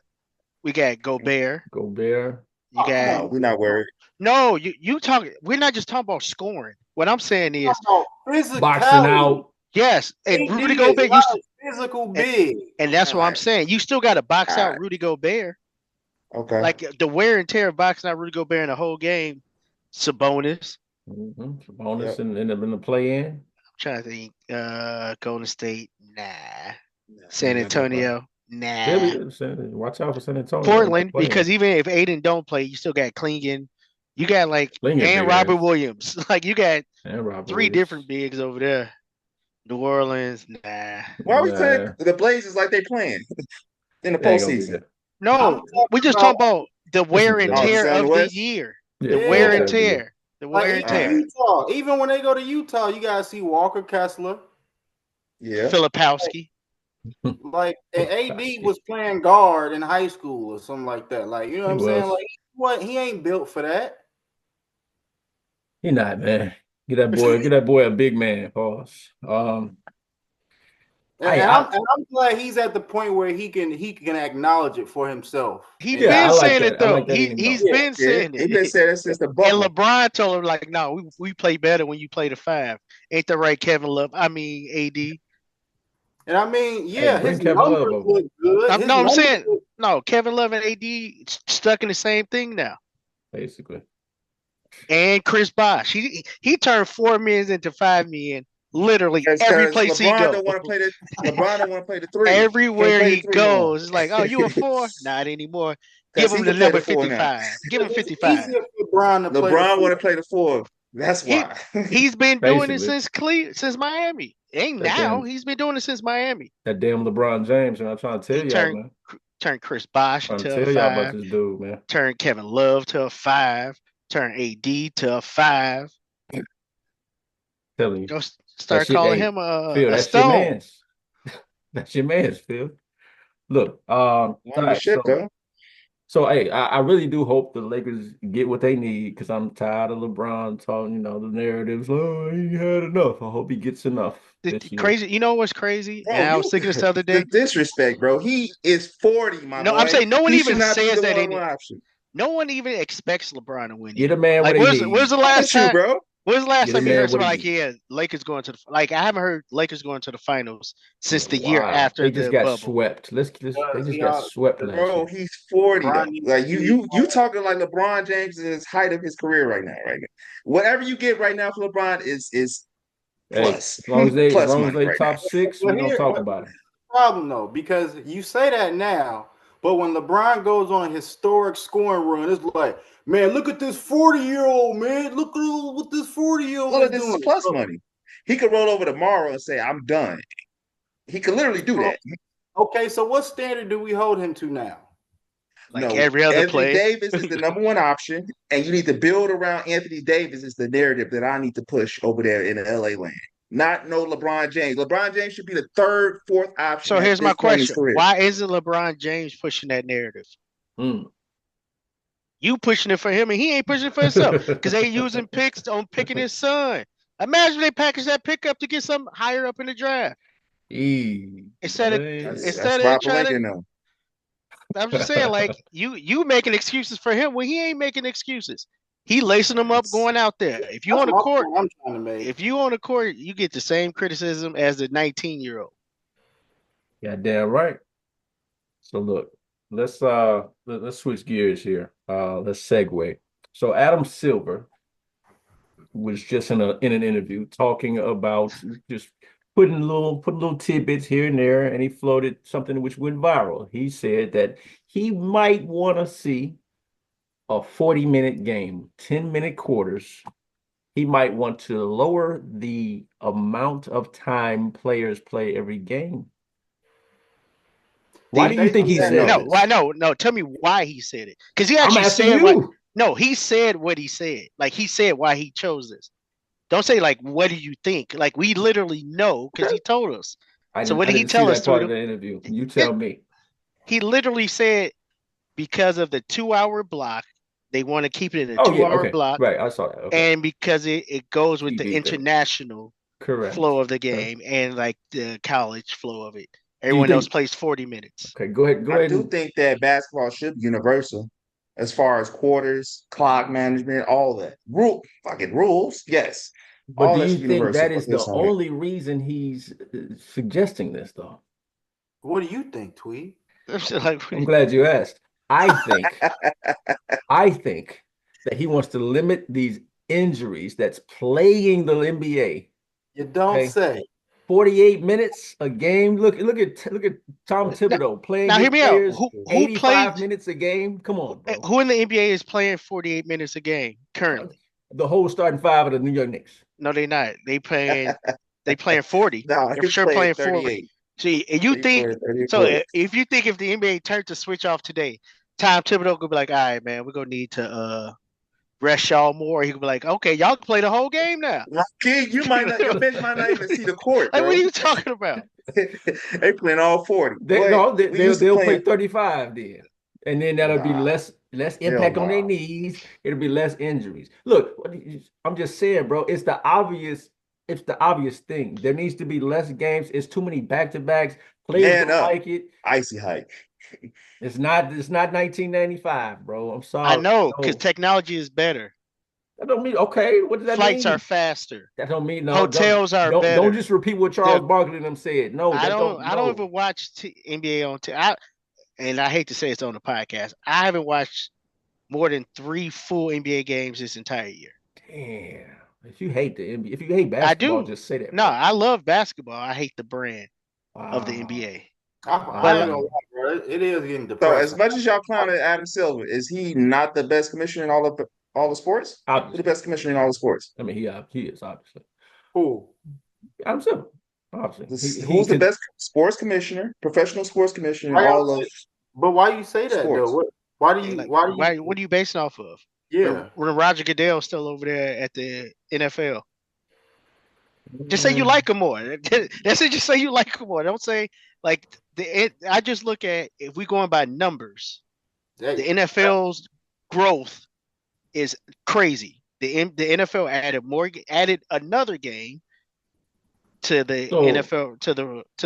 We got Gobert. Gobert. You got No, we're not worried. no. You talk. We're not just talking about scoring. What I'm saying is Boxing physicality. out. yes, and AD Rudy is Gobert not used to, a physical and, big. and that's All what I'm right, saying. You still got to box all out right, Rudy Gobert. okay. Like the wear and tear of boxing out Rudy Gobert in the whole game. Sabonis. Bonus Yep. in the play in. I'm trying to think. Golden State. Nah. No, San he's not gonna play. Antonio. Nah. Philly, watch out for San Antonio. They Portland, playing. because even if Aiden don't play, you still got Klingon. You got like Lincoln and big Robert ass. Williams. Like you got And Robert 3 Williams. different bigs over there. New Orleans, nah. Why are we saying Nah, the Blazers like they playing in the they ain't gonna be postseason? there. No, we just About talking about the It's wear the and Oh, Blazers. just tear on the of the West? year. Yeah, The wear wear and and tear of the year. tear. The Like wear and even tear. Utah, even when they go to Utah, you gotta see Walker Kessler. Yeah. Filipowski. Like and AD was playing guard in high school or something like that. Like, you know what He I'm saying? was. Like, what? He ain't built for that. He not, man. Get that boy a big man. Pause. I And I'm glad he's at the point where he can acknowledge it for himself. He And yeah, I been like saying that. it I though. like that in him He's though. yeah, been Yeah, saying he been it. saying that since the And bubble. LeBron told him like, no, we play better when you play the 5. Ain't the right Kevin Love? I mean AD. and I mean, Hey, yeah, bring his Kevin Love numbers over. look good. His No, I'm numbers saying look, no. Kevin Love and AD stuck in the same thing now. Basically. And Chris Bosh, he turned 4 million into 5 million. Literally That's every because place he LeBron go, don't want to play the LeBron don't want to play the three. Can't everywhere play the he three no more. goes, it's like, oh, you a 4? Not anymore. Give Because him he the can play number the four now. 55. Give him it's 55. easier for Brown to play the LeBron want four. to play the four. That's He why. he's been doing it Basically. since Miami. Ain't That now. damn He's been doing it since Miami. that damn LeBron James, and I'm trying to He tell y'all, man. turned Chris Bosh I'm trying into to a tell y'all about 5. this dude, man. Turned Kevin Love to a 5. Turned AD to a 5. Telling you. Go That start shit, calling hey, him Phil, a that's your stone. man's. That's your man's, Phil. Look, all Won the right, ship though. so hey, I really do hope the Lakers get what they need because I'm tired of LeBron talking, the narratives. Oh, he had enough. I hope he gets enough this year. Crazy. You know what's crazy? And Bro, I was you thinking this the other the day. disrespect, bro. He is 40, my No, I'm boy. saying no one He should even not be says the that one in one it. option. No one even expects LeBron to win Get a anymore. man what Like, they where's need. the last That's you, time? bro. When's the last Get a time you heard man what he somebody like, need. yeah, Lakers going to the like? I haven't heard Lakers going to the finals In since a the year while. after They just the got bubble. swept. They Because just got swept last Bro, year. he's 40 Brian though. needs Like to you be you you talking like LeBron James is his height of his career right now, right? Whatever you get right now for LeBron is Hey, plus as plus long as money they right now. top six, But we're gonna here, talk but about him. problem though, because you say that now, but when LeBron goes on a historic scoring run, it's like, man, look at this 40-year-old man. Look at what this 40-year-old Well, is this is doing. plus money. He could roll over tomorrow and say, I'm done. He could literally do So, that. okay, so what standard do we hold him to now? Like No, every other Anthony play. Davis is the number one option, and you need to build around Anthony Davis is the narrative that I need to push over there in the LA land. Not no LeBron James. LeBron James should be the third, fourth option So at here's my this point in his question: career. why isn't LeBron James pushing that narrative? Mm. You pushing it for him, and he ain't pushing it for himself because they using picks on picking his son. Imagine they package that pick up to get some higher up in the draft instead of That's instead of Rob trying to. Palenka now. I'm just saying, like you making excuses for him when he ain't making excuses. He lacing them up, That's going out there. If you That's on the my court, point I'm trying to make. if you on the court, you get the same criticism as the 19-year-old. Yeah, damn right. So look, let's switch gears here. Let's segue. So Adam Silver was just in an interview talking about just putting little tidbits here and there, and he floated something which went viral. He said that he might want to see a 40-minute game, 10-minute quarters. He might want to lower the amount of time players play every game. Why do you think Basically, he say said No, no. why? this? No. Tell me why he said it. Because he I'm actually asking said what. you. No, he said what he said. Like he said why he chose this. Don't say like, what do you think? Like we literally know because Okay. he told us. I So didn't what I did he didn't see tell us, that part of Tweedle? the interview. You Yeah, tell me. he literally said because of the 2 hour block, they want to keep it in a Oh two yeah, hour okay. block, Right. I saw that. Okay. and because it goes with the TV thing. international Correct. flow of the Okay. game and like the college flow of it. Do you Everyone else think plays 40 minutes. okay, go ahead. Go I ahead do and think that basketball should be universal as far as quarters, clock management, all that. Fucking rules, yes. but All do that's you think universal that for is the this on it. only reason he's suggesting this though? what do you think, Tweed? Like, I'm glad you asked. I think I think that he wants to limit these injuries that's plaguing the NBA. You don't Okay. say. 48 minutes a game. Look at Tom now, Thibodeau playing now his hear me out. players Who played 85 minutes a game. Come on, bro. who in the NBA is playing 48 minutes a game currently? The whole starting five of the New York Knicks. No, they not. They playing 40. No, They're for he's sure playing playing 40. 38. See, and you He's think playing so 34. if you think if the NBA turned to switch off today, Tom Thibodeau could be like, all right, man, we're gonna need to rest y'all more. He could be like, okay, y'all can play the whole game now. Kid, your bench might not even see the court, Like, what bro. are you talking about? They playing all 40. They But no, we used to they'll play playing. 35 then. And then that'll be Nah, less hell impact on their nah. knees. It'll be less injuries. Look, I'm just saying, bro, it's the obvious thing. There needs to be less games. It's too many back-to-backs. Players Man don't up. like it. Icy hike. It's not 1995, bro. I'm I sorry. know, because No. technology is better. That don't mean okay. What does that Flights are mean? faster. That don't mean no. Hotels are Don't better. just repeat what The Charles Barkley and them said. No, that don't I don't no. even watch NBA on and I hate to say it's on the podcast. I haven't watched more than 3 full NBA games this entire year. Damn. If you hate the NBA, if you hate I basketball, do. just say that, No, bro. I love basketball. I hate the brand of the Wow. NBA. I ain't But gonna lie, bro. It is getting So as depressing. much as y'all clowning Adam Silver, is he not the best commissioner in all the sports? Who's the Obviously. best commissioner in all the sports? I mean, he is obviously. Who? Adam Silver. Obviously. He Who's the could best sports commissioner, professional sports commissioner in Why y'all all of say? But why you say that though? sports? What? Why do yeah, you? like, Why do why? you? What are you basing off of? Yeah. When Roger Goodell's still over there at the NFL. Just say you mm, like him more. That's it. Just say you like him more. Don't say like I just look at if we going by numbers. The Hey, NFL's growth is crazy. The NFL added another game to the so NFL to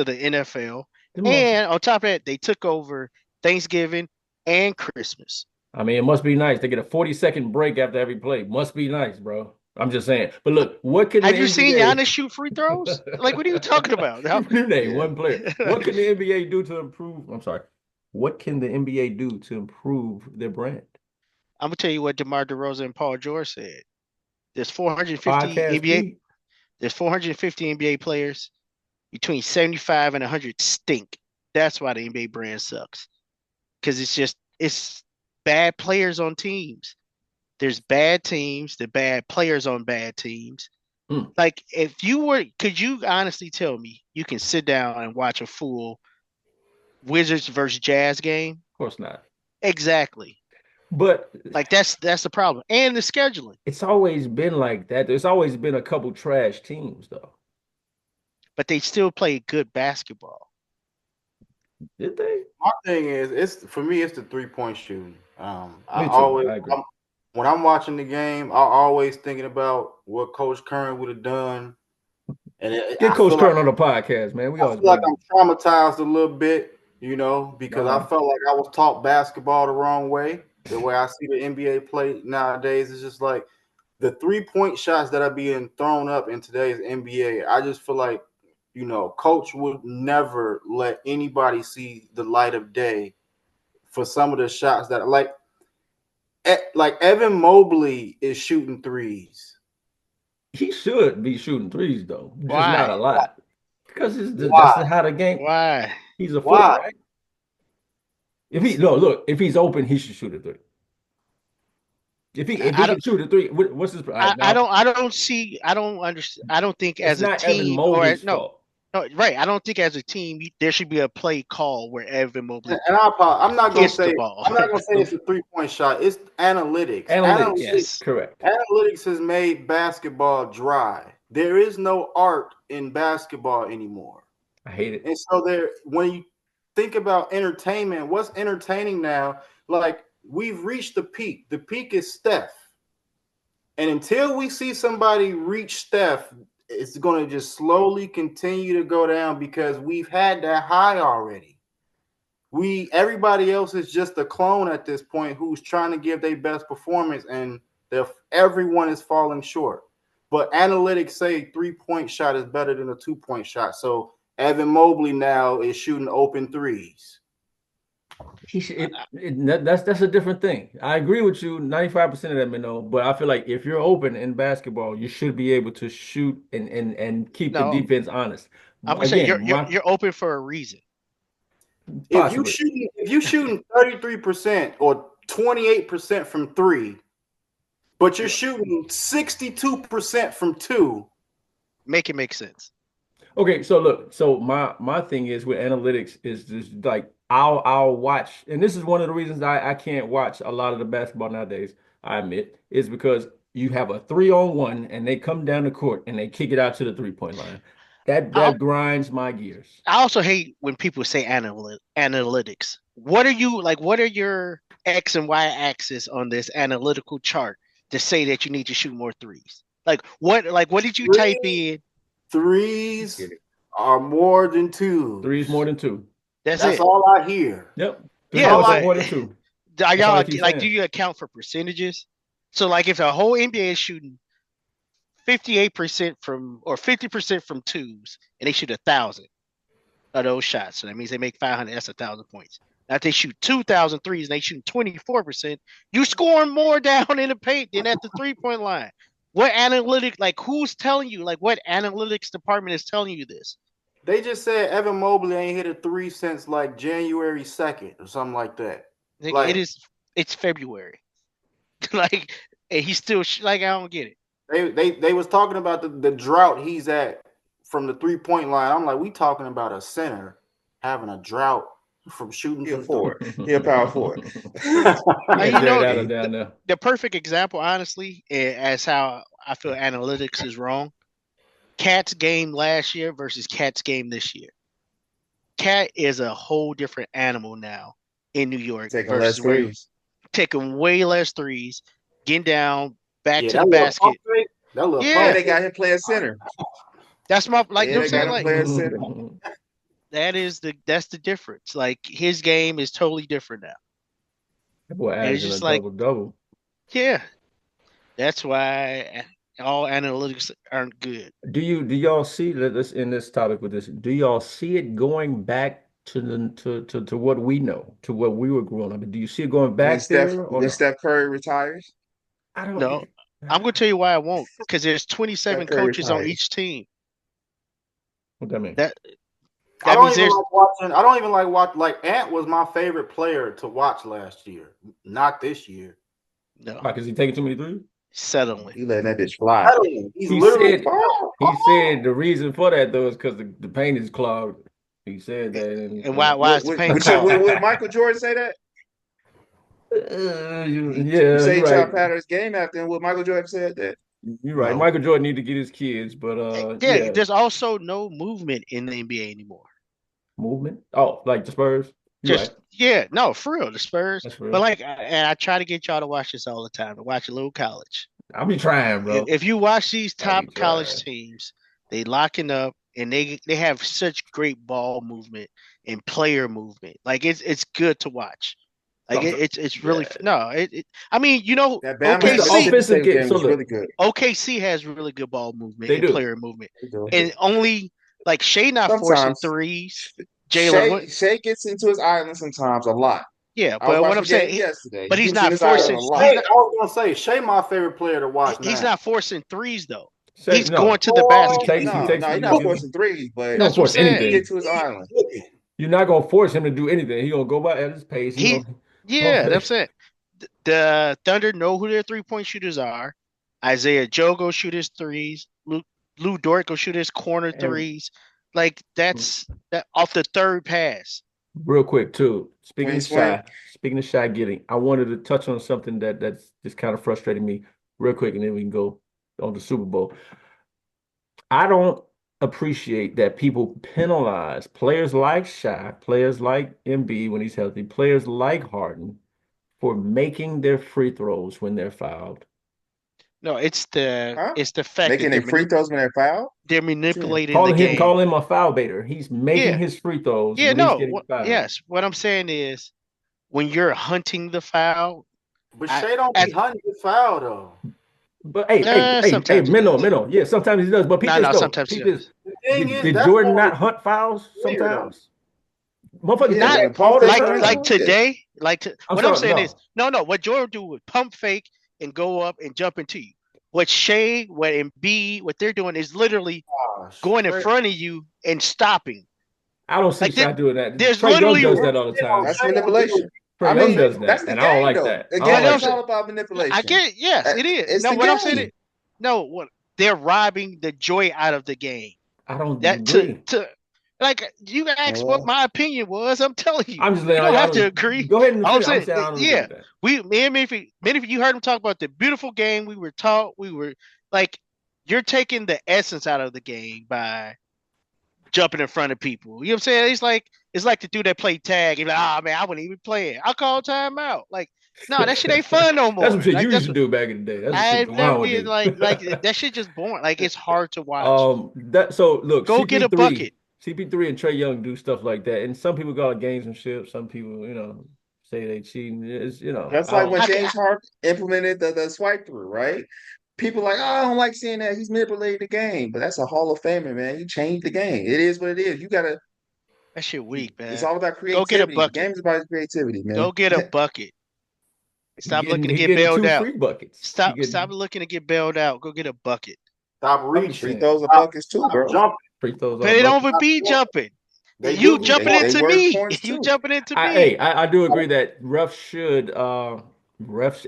the NFL, it must and on top of that, they took over Thanksgiving and Christmas. I mean, it must be nice. They get a 40-second break after every play. Must be nice, bro. I'm just saying. But look, what can the Have you seen NBA Giannis shoot free throws? Like, what are you talking about? you name Yeah. one player? What can the NBA do to improve? I'm sorry. What can the NBA do to improve their brand? I'm gonna tell you what DeMar DeRozan and Paul George said. There's 450 Podcast NBA. Pete. There's 450 NBA players. Between 75 and 100 stink. That's why the NBA brand sucks. Because it's bad players on teams. There's bad teams, the bad players on bad teams. Hmm. Like could you honestly tell me you can sit down and watch a full Wizards versus Jazz game? Of course not. Exactly. But Like that's the problem. And the scheduling. it's always been like that. There's always been a couple trash teams, though. But they still play good basketball. Did they? my thing is, it's for me. It's the 3-point shooting. I Me too. always I agree. when I'm watching the game, I'm always thinking about what Coach Kern would have done, and Get I Coach feel like Kern on the podcast, man. We I always feel like bring I'm traumatized a little bit, because I uh felt like I was taught basketball the wrong way. The way I see the NBA play nowadays is just like the 3-point shots that are being thrown up in today's NBA. I just feel like, coach would never let anybody see the light of day for some of the shots that like Evan Mobley is shooting threes. he should be shooting threes though, just not a Why? lot. Because that's Why? how the game. Why? He's a four, Why? right? If he no look, if he's open, he should shoot a three. If he I can don't shoot a three, what's his all right now? I don't see I don't understand I don't think It's as a not Evan team or Mobley's no fault. no right I don't think as a team there should be a play call where Evan Mobley And I'm not gonna hits the say ball. it's a 3-point shot. It's analytics. Analytics, Yes. correct. Analytics has made basketball dry. There is no art in basketball anymore. I hate it. And so when you think about entertainment, what's entertaining now? Like we've reached the peak. The peak is Steph. And until we see somebody reach Steph, it's going to just slowly continue to go down because we've had that high already. Everybody else is just a clone at this point who's trying to give their best performance, and everyone is falling short. But analytics say 3-point shot is better than a 2-point shot. So Evan Mobley now is shooting open threes. He should, that's a different thing. I agree with you 95% of that, Minnow, but I feel like if you're open in basketball, you should be able to shoot and keep the No, defense honest. I'm gonna say Again, you're open for a reason. possibly. If you shooting 33% or 28% from 3, but you're shooting 62% from 2. Make it make sense. Okay, so look, so my thing is with analytics is just like I'll watch, and this is one of the reasons I can't watch a lot of the basketball nowadays. I admit, is because you have a 3-on-1 and they come down the court and they kick it out to the 3-point line. I, That grinds my gears. I also hate when people say analytics. What are you like? What are your X and Y axis on this analytical chart to say that you need to shoot more threes? Like what? Like what did you type in? Threes are more than twos. 3 is more than 2. That's That's it. all I hear. Yep. 3 Yeah, points is but more than 2. are That's all y'all I keep like? Do saying. you account for percentages? So like, if a whole NBA is shooting 58% from or 50% from twos, and they shoot 1,000 of those shots, so that means they make 500. That's 1,000 points. Now, if they shoot 2,000 threes and they shoot 24%, you scoring more down in the paint than at the 3-point line. What analytic? Like, who's telling you? Like, what analytics department is telling you this? They just said Evan Mobley ain't hit a 3 since like January 2nd or something like that. Like, it's February. Like, and he's still like, I don't get it. They was talking about the drought he's at from the 3-point line. I'm like, we talking about a center having a drought from shooting He a from forward. He a power forward. You know, down there. the perfect example, honestly, as how I feel analytics is wrong. Cat's game last year versus Cat's game this year. Cat is a whole different animal now in New York. Taking less threes. Taking way less threes, getting down, back to the that basket. Yeah, they got him playing center. That's my like. Yeah, You know they what I'm got him saying? playing center. That's the difference. Like his game is totally different now. That boy And it's averaging just a like double. Yeah, that's why all analytics aren't good. Do y'all see that this in this topic with this? Do y'all see it going back to what we know, to what we were growing up? Do you see it going back there or When no? Steph Curry retires? I don't. No, I'm gonna tell you why I won't. Because there's 27 Steph Curry coaches on retires. each team. What that mean? That I don't means even there's like watching. I don't even like watch. Like Ant was my favorite player to watch last year, not this year. no Why? Because he taking too many thhree? settling. He letting that bitch fly. He's He literally. said the reason for that though is because the paint is clogged. He said that. And why is the paint clogged? Would Michael Jordan say that? Yeah, You say you're he tried to right. pattern his game after, and would Michael Jordan said that? You're right. No. Michael Jordan need to get his kids, but yeah, There's also no movement in the NBA anymore. movement. Oh, like the Spurs. You're right. No, for real, the Spurs. That's real. But like, and I try to get y'all to watch this all the time. To watch a little college. I'll be trying, bro. If you watch these top be college trying. teams, they locking up and they have such great ball movement and player movement. Like it's good to watch. Like it's really I mean, you know, That Bama OKC offensive game was really good. OKC has really good ball movement They and do. player movement. They do. And only like Shea not forcing Sometimes. threes. Jalen, Shea gets into his island sometimes a lot. yeah, I was but what watching I'm the game saying, yesterday. but He he's gets in not his island forcing. a lot. Hey, I was gonna say Shea, my favorite player to watch. He's now. not forcing threes though. Say- He's no. going to the basket. He No, takes he's it, not he forcing threes, but He don't That's what force I'm saying. anything. get to his island. You're not gonna force him to do anything. He gonna go by at his pace. That's what I'm saying. The Thunder know who their 3-point shooters are. Isaiah Joe go shoot his threes. Lou Dort go shoot his corner threes. Like that's that off the third pass. Real quick too. Speaking Wayne of Shy Giddy, I wanted to touch on something that's just kind of frustrating me real quick, and then we can go on the Super Bowl. I don't appreciate that people penalize players like Shy, players like MB when he's healthy, players like Harden for making their free throws when they're fouled. No, it's the fact Making that their free throws when they're fouled. they're manipulating the game. Call him a foul baiter. He's making his free throws when he's getting fouled. Yes, what I'm saying is when you're hunting the foul. But Shea don't be hunting the foul though. But hey, Minnow. Yeah, sometimes he does. But sometimes he does. Did Jordan not hunt fouls sometimes? Motherfuckers, like today, I'm saying is what Jordan do would pump fake and go up and jump into you. What Shea, what Embiid, what they're doing is literally going in front of you and stopping. I don't see Shai doing that. There's Trae Young literally does that all the time. That's manipulation. Trae Young does that, that's the and game, I don't like though. that. The game is all about manipulation. I get it. Yes, it is. It's No, the what game. I'm saying is, they're robbing the joy out of the game. I don't agree. Like you asked what Well, my opinion was. I'm telling you, I'm just you letting don't y'all have to know. agree. Go ahead and I'm finish. I'm saying, saying I don't agree yeah, with that. me and Miffy, you heard him talk about the beautiful game we were taught. We were like, you're taking the essence out of the game by jumping in front of people. You know what I'm saying? It's like the dude that played tag. He's like, oh man, I wouldn't even play it. I'll call timeout. Like, no, that shit ain't fun no That's some more. shit Like you used that's to what do back in the day. That's some shit I've never Juwan would did. do. Like that shit just boring. Like it's hard to watch. That so look, Go get a bucket. CP3 and Trey Young do stuff like that, and some people call it gamesmanship. Some people, say they cheating. It's, that's I like when don't. How can James Harden implemented the swipe through, right? People like, oh, I don't like seeing that. He's manipulating the game, but that's a Hall of Famer, man. He changed the game. It is what it is. You gotta. that shit weak, It's man? all about Go get a creativity. The bucket. game is about creativity, man. Go get a bucket. Stop looking to He get getting bailed two out. free buckets. He Stop getting looking to get bailed out. Go get a bucket. Stop I'm just reaching. Free saying throws and buckets too, Stop bro. jumping. free throws But are it don't buckets. even be jumping. They You do be jumping They into jumping. word me. points You too. jumping into Hey, me. I do agree that refs,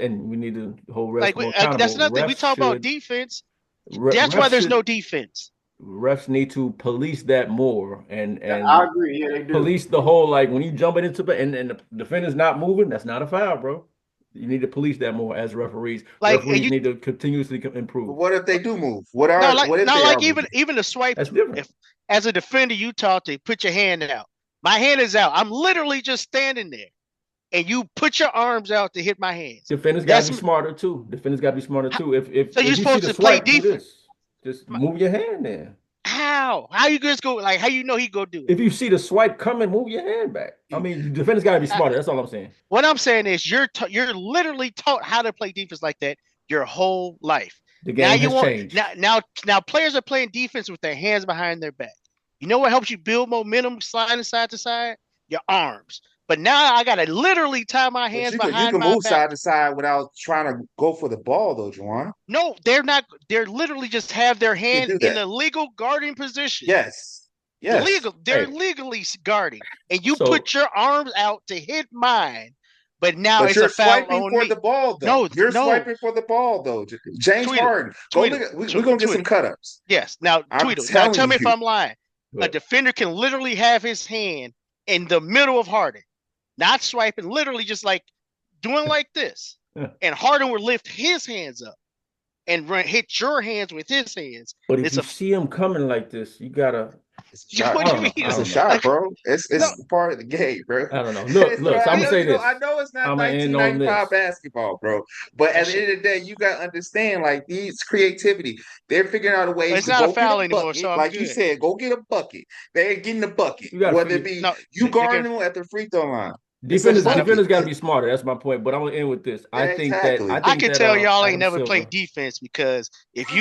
and we need to hold refs Like more that's accountable. nothing. We talk about defense. That's why Refs there's no should defense. refs need to police that more and Yeah, I and agree. Yeah, they do. police the whole, like, when you jumping into and the defender's not moving, that's not a foul, bro. You need to police that more as referees. Like and Referees you need to continuously But improve. what if they do move? no like What if no they like are moving? even the swipe That's through. different. If as a defender you taught to put your hand out, my hand is out. I'm literally just standing there, and you put your arms out to hit my hands. Defenders got to That's be smarter too. Defenders got to be smarter too. If if so you're if you see supposed the to play swipe, do defense. this. Just move your hand there. How you just go like how you know he go do it? If you see the swipe coming, move your hand back. I mean, defenders got to be I, smarter. That's all I'm saying. what I'm saying is you're literally taught how to play defense like that your whole life. The Now game you has want changed. now players are playing defense with their hands behind their back. You know what helps you build momentum sliding side to side? Your arms. But now I gotta literally tie my But hands you behind can my move back. side to side without trying to go for the ball, though, Juwan. No, they're not. They're literally just have their You can hand do in that. a legal guarding position. Yes, yes. They're Hey, legally guarding, and you so put your arms out to hit mine. But now But it's a you're foul swiping on for the me. ball, though. No, You're no, swiping for the ball, though. James Tweedle, Harden. Go look Tweedle, at. We're gonna get some Tweedle. cut ups. Yes. Now, I'm Tweedle. Now, tell telling me if you. I'm lying. A look, defender can literally have his hand in the middle of Harden, not swiping, literally just like doing like this, and Harden would lift his hands up and hit your hands with his hands. but if It's you a see him coming like this, you gotta. It's a shot. what I do don't you know. I mean? It's a don't know. shot, Like bro. no, It's part of the game, bro. I don't know. Look. So I'm I gonna say this. I know it's not I'm gonna end on 1995 this. basketball, bro. But that at the shit. end of the day, you gotta understand, like these creativity. They're figuring out a ways It's to not a go get a foul anymore, so bucket, I'm like you good. said, go get a bucket. They're getting a bucket, You gotta whether it figure. be No, you they're gonna. guarding them at the free throw line. It's a Defenders, It's not a. bucket. defenders got to be smarter. That's my point. But I'm gonna end with this. I Yeah, think that I exactly. I think can that tell y'all ain't Adam never Silver. played defense because Hey, if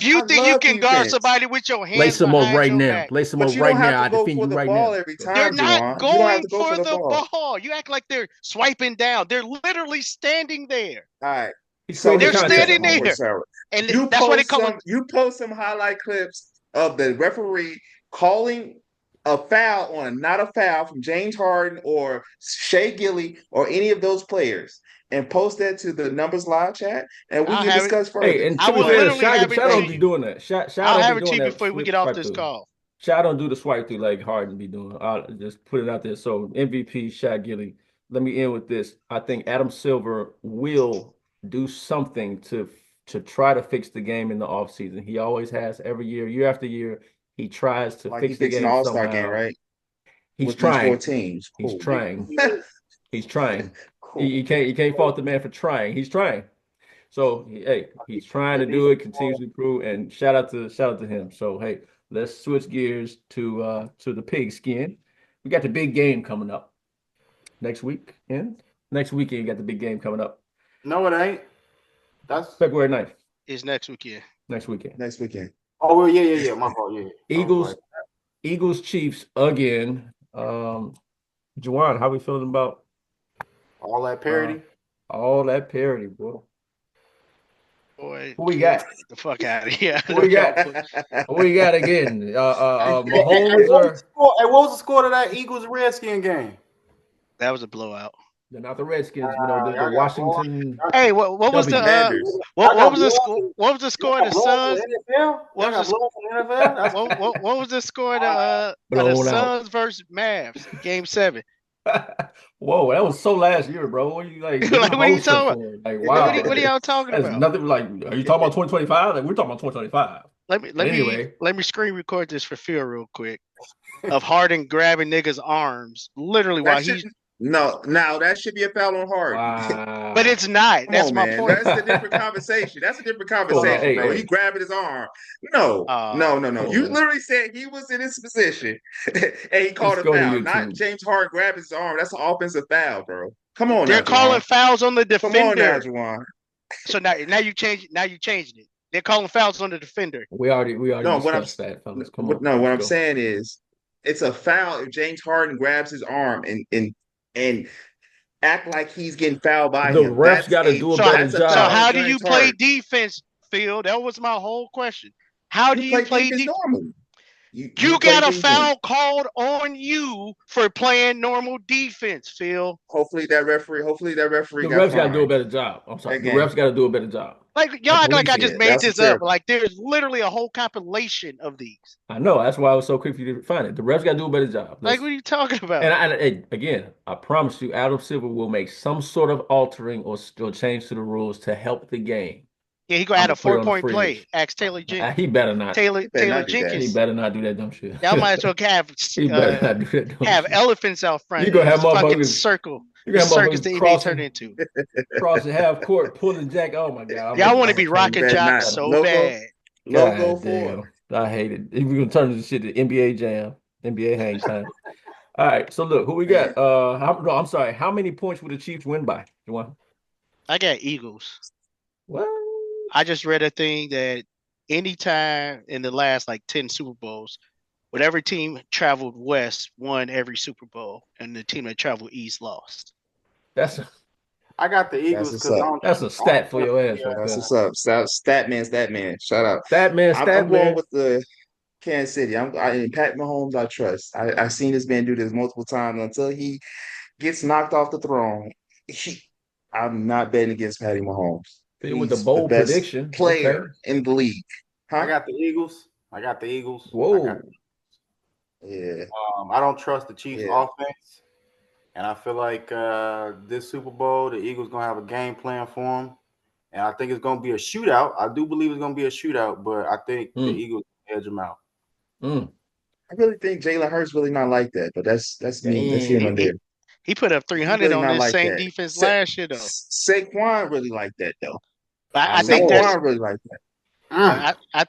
you I think you love can guard defense. somebody with your play hands some more behind right your now. back, Play some more But you right don't have now. to I go defend for you the right ball now. every they're time, not Juwan. You don't have going to go for for the the ball. ball. You act like they're swiping down. They're literally standing there. All right. He's So creating the They're here's the deal, contact. standing homeboy there, Sarah. and that's why they call it. You post some highlight clips of the referee calling a foul on not a foul from James Harden or Shea Gilly or any of those players and post that to the Numbers Live chat and we I'll can have it. discuss Hey, further. and I to be will fair, literally Saga, have it Shaq to don't be you. doing that. Shaq I'll don't be have it to doing you that before we get off swipe this through. call. Shaq don't do the swipe through like Harden be doing. I'll just put it out there. So MVP Shaq Gilly. Let me end with this. I think Adam Silver will do something to try to fix the game in the offseason. He always has every year, year after year. He tries to Like he fix the fixed an game all-star game, somehow. right? He's With these four trying. teams. He's Cool. trying. He's trying. Cool. You can't fault the man for trying. He's trying. So hey, he's trying to do it, continues to improve, and shout out to him. So hey, let's switch gears to the pigskin. We got the big game coming up next week. And next weekend, you got the big game coming up. No, it ain't. That's February 9th. It's next weekend. Next weekend. Next weekend. oh well, yeah. My fault, yeah. Eagles, Right. Eagles, Chiefs again. Juwan, how we feeling about All that parody. all that parity, boy? Boy, Who we get got? the fuck out of here. Who we got? Who we got again? Mahomes What was or the score? Hey, what was the score to that Eagles Redskin game? That was a blowout. They're not the Redskins. The y'all got Washington. Hey, what was the Commanders. what was the score? What was the score of the blood from Suns? the NFL? What Y'all was got the blood from the NFL? That's what was the score of the Blown out. Suns versus Mavs Game 7? Whoa, that was so last year, bro. What are you like? Like, what are you talking about? For? Like, What wow, are y'all talking that's about? nothing. Like, are you talking about 2025? Like, we're talking about 2025. Let me screen record this for Phil real quick. Of Harden grabbing niggas' arms, literally while he's No, now that should be a foul on Harden. Wow. but it's not. Come That's on, my man. point. That's a different conversation. That's a different on, conversation, bro. hey. He grabbing his arm. No. Come You on, literally said he was in his position and he called Let's a go to foul. Not YouTube. James Harden grabbing his arm. That's an offensive foul, bro. Come on They're now, calling Juwan. fouls on the Come on now, defender. Juwan. So now you changed it. They're calling fouls on the defender. We already No, discussed that, fellas. Come on. no, what I'm Let's go. saying is it's a foul if James Harden grabs his arm and act like he's getting fouled by The him. refs got to do a better That's a So job. foul on how do you James play Harden. defense, Phil? That was my whole question. How do You you play play defense defense? normally. You play got a defense. foul called on you for playing normal defense, Phil. Hopefully that referee The got refs got to do a fined. better job. I'm sorry. The Again. refs got to do a better job. Like y'all act like I just Yeah, made that's this up. terrible. Like there's literally a whole compilation of these. I know. That's why I was so quick for you to find it. The refs got to do a better job. Like what are you talking about? And again, I promise you, Adam Silver will make some sort of altering or change to the rules to help the game. Yeah, he gonna add a put it on the 4-point play. fridge. Ask Taylor Jenkins. He better not. Taylor not do that. Jenkins. He better not do that dumb shit. Y'all might as well have He better not do that dumb have shit. elephants out front. You gonna have fucking motherfuckers circle. You The got circus motherfuckers the NBA crossing, turned into. crossing half court, pulling jack. Oh my god! Y'all want to be turn rocking this- jocks not. so Logo. bad. Logo God for damn, I hate it. If we're gonna turn this shit to NBA Jam, NBA hang time. All right, so look, who we got? I'm sorry. How many points would the Chiefs win by? Juwan? I got Eagles. What? I just read a thing that anytime in the last like 10 Super Bowls, whatever team traveled west won every Super Bowl, and the team that traveled east lost. I got the Eagles what's because up. That's a stat for your ass right That's there. what's up. Stat man. Shout out. Stat man. I'm going with the Kansas City. Pat Mahomes, I trust. I've seen this man do this multiple times until he gets knocked off the throne. I'm not betting against Patty Mahomes. With the He's bold best prediction. player Okay. in the league. Huh? I got the Eagles. Whoa. Yeah. I don't trust the Chiefs' Yeah. offense, and I feel like this Super Bowl, the Eagles gonna have a game plan for them, and I think it's gonna be a shootout. I do believe it's gonna be a shootout, but I think the Eagles edge them out. I really think Jalen Hurts really not like that, but that's me. That's here and there. He put up 300 really on not this like same that. defense last year, though. Saquon really like that, though. I think that's. Saquon really like that. I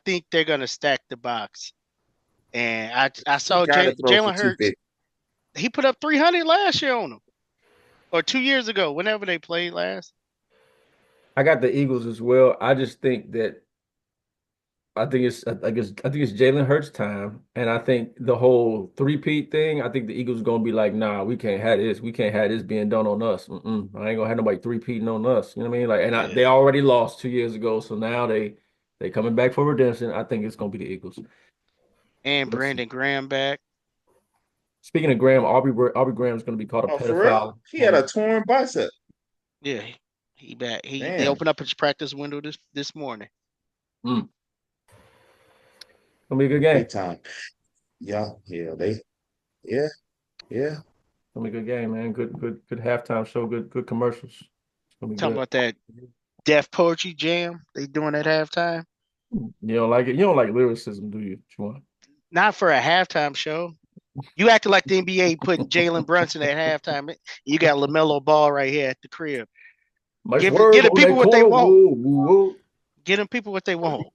think they're gonna stack the box, and I saw Jalen Hurts. He put up 300 last year on them, or 2 years ago, whenever they played last. I got the Eagles as well. I just think that I think it's Jalen Hurts' time, and I think the whole three-peat thing. I think the Eagles are gonna be like, nah, we can't have this. We can't have this being done on us. I ain't gonna have nobody three-peating on us. You know what I mean? Like, and they already lost 2 years ago, so now they coming back for redemption. I think it's gonna be the Eagles. And Brandon Graham back. Speaking of Graham, Aubrey Graham is going to be called a pedophile. He had a torn bicep. Yeah, he back. They opened up his practice window this morning. Gonna be a good game. Big time. Yeah. Gonna be a good game, man. Good halftime show. Good commercials. Talking about that Deaf Poetry Jam they doing at halftime. You don't like it? You don't like lyricism, do you? Juwan? Not for a halftime show. You acting like the NBA putting Jalen Brunson at halftime. You got LaMelo Ball right here at the crib. Get the people what they want. Get them people what they want.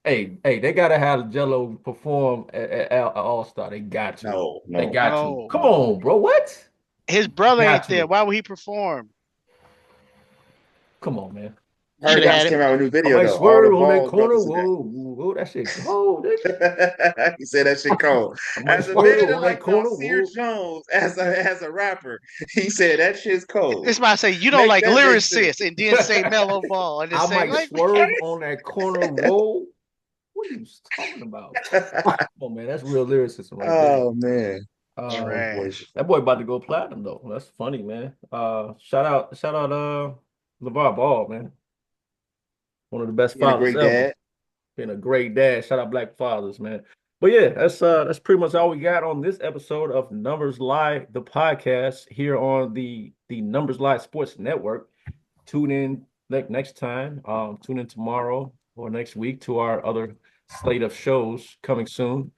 Hey, they gotta have Jello perform at All-Star. They got to. No. They got to. Come on, bro. What? His brother ain't there. Why would he perform? Come on, man. Should have came out with a new video though. Swerve on that corner. Whoa, that shit cold. He said that shit cold. As a man that like Sear Jones as a rapper, he said that shit's cold. This might say you don't like lyricists and then say Mellow Ball and then I swerve on that corner. Whoa. What are you talking about? Oh man, that's real lyricism right there. Oh man. Trash. That boy about to go platinum though. That's funny, man. Shout out, LeVar Ball, man. One of the best Being a fathers great ever. dad. Been a great dad. Shout out Black fathers, man. But yeah, that's pretty much all we got on this episode of Numbers Lie, the podcast here on the Numbers Lie Sports Network. Tune in next time. Tune in tomorrow or next week to our other slate of shows coming soon.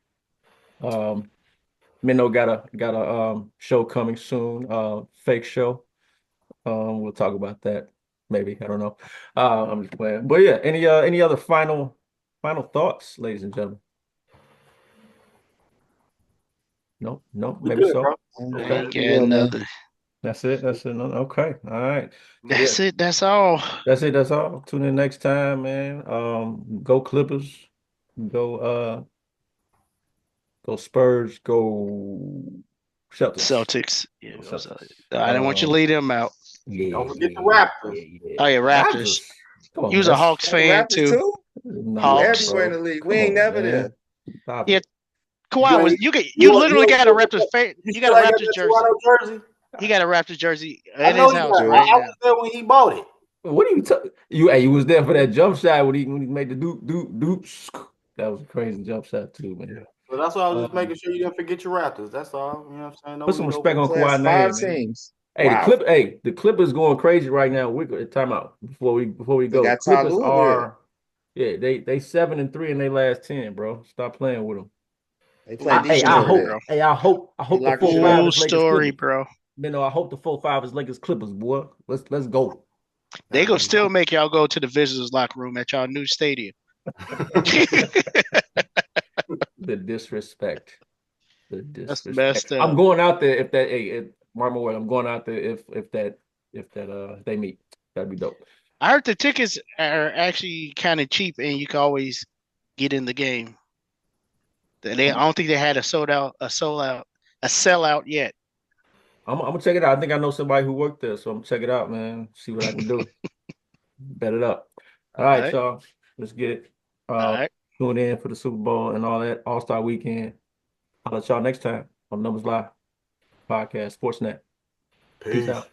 Minnow got a show coming soon, fake show. We'll talk about that maybe. I don't know. I'm just playing. But yeah, any other final thoughts, ladies and gentlemen? No, no, We maybe good, so. bro. I Okay. ain't We got good, man. nothing. That's it. That's it. Okay. All right. Yeah. That's it. That's all. That's it. That's all. Tune in next time, man. Go Clippers. Go go Spurs. Go Celtics. Celtics. Yeah, Go those Celtics. I didn't want you to leave them out. Yeah, Don't forget the yeah, Raptors. yeah. Oh yeah, Raptors. Come on, You was man. a Hawks Oh, the fan Raptors too. too? You Nah, Hawks. everywhere in bro. the league. We Come ain't on, never there. man. Stop Yeah, it. Kawhi You was ain't- you literally got a Raptors fan. You You got still a ain't got Raptors that jersey. Toronto jersey? He got a Raptors jersey I in know his he house got. right I now. was there when he bought it. What are you talking? Hey, you was there for that jump shot when he made the doop. That was a crazy jump shot too, man. So that's why I was just Um, making sure you didn't forget your Raptors. That's all. You know what I'm saying? put Don't some leave respect over. on Last Kawhi's five name, man. teams. Hey, Wow. the Clippers going crazy right now. Time out before we They go. got Ty Clippers Lue there. are they 7-3 in their last 10, bro. Stop playing with them. They Full play defense over story, there. bro. I They hope the lock shit 4-5 up. Full is Lakers story, Clippers. bro. I hope the 4-5 is Lakers Clippers, boy. Let's go. They gonna still make y'all go to the visitors locker room at y'all new stadium. The disrespect. The That's disrespect. messed I'm up. going out there if that mark my word, I'm going out there if they meet. That'd be dope. I heard the tickets are actually kind of cheap, and you can always get in the game. I don't think they had a sellout yet. I'm gonna check it out. I think I know somebody who worked there, so I'm gonna check it out, man. See what I can do. Bet it up. All All right, right, y'all. Let's get it. all right. Tune in for the Super Bowl and all that All-Star weekend. I'll let y'all next time on Numbers Live Podcast Sportsnet. Peace Peace. out.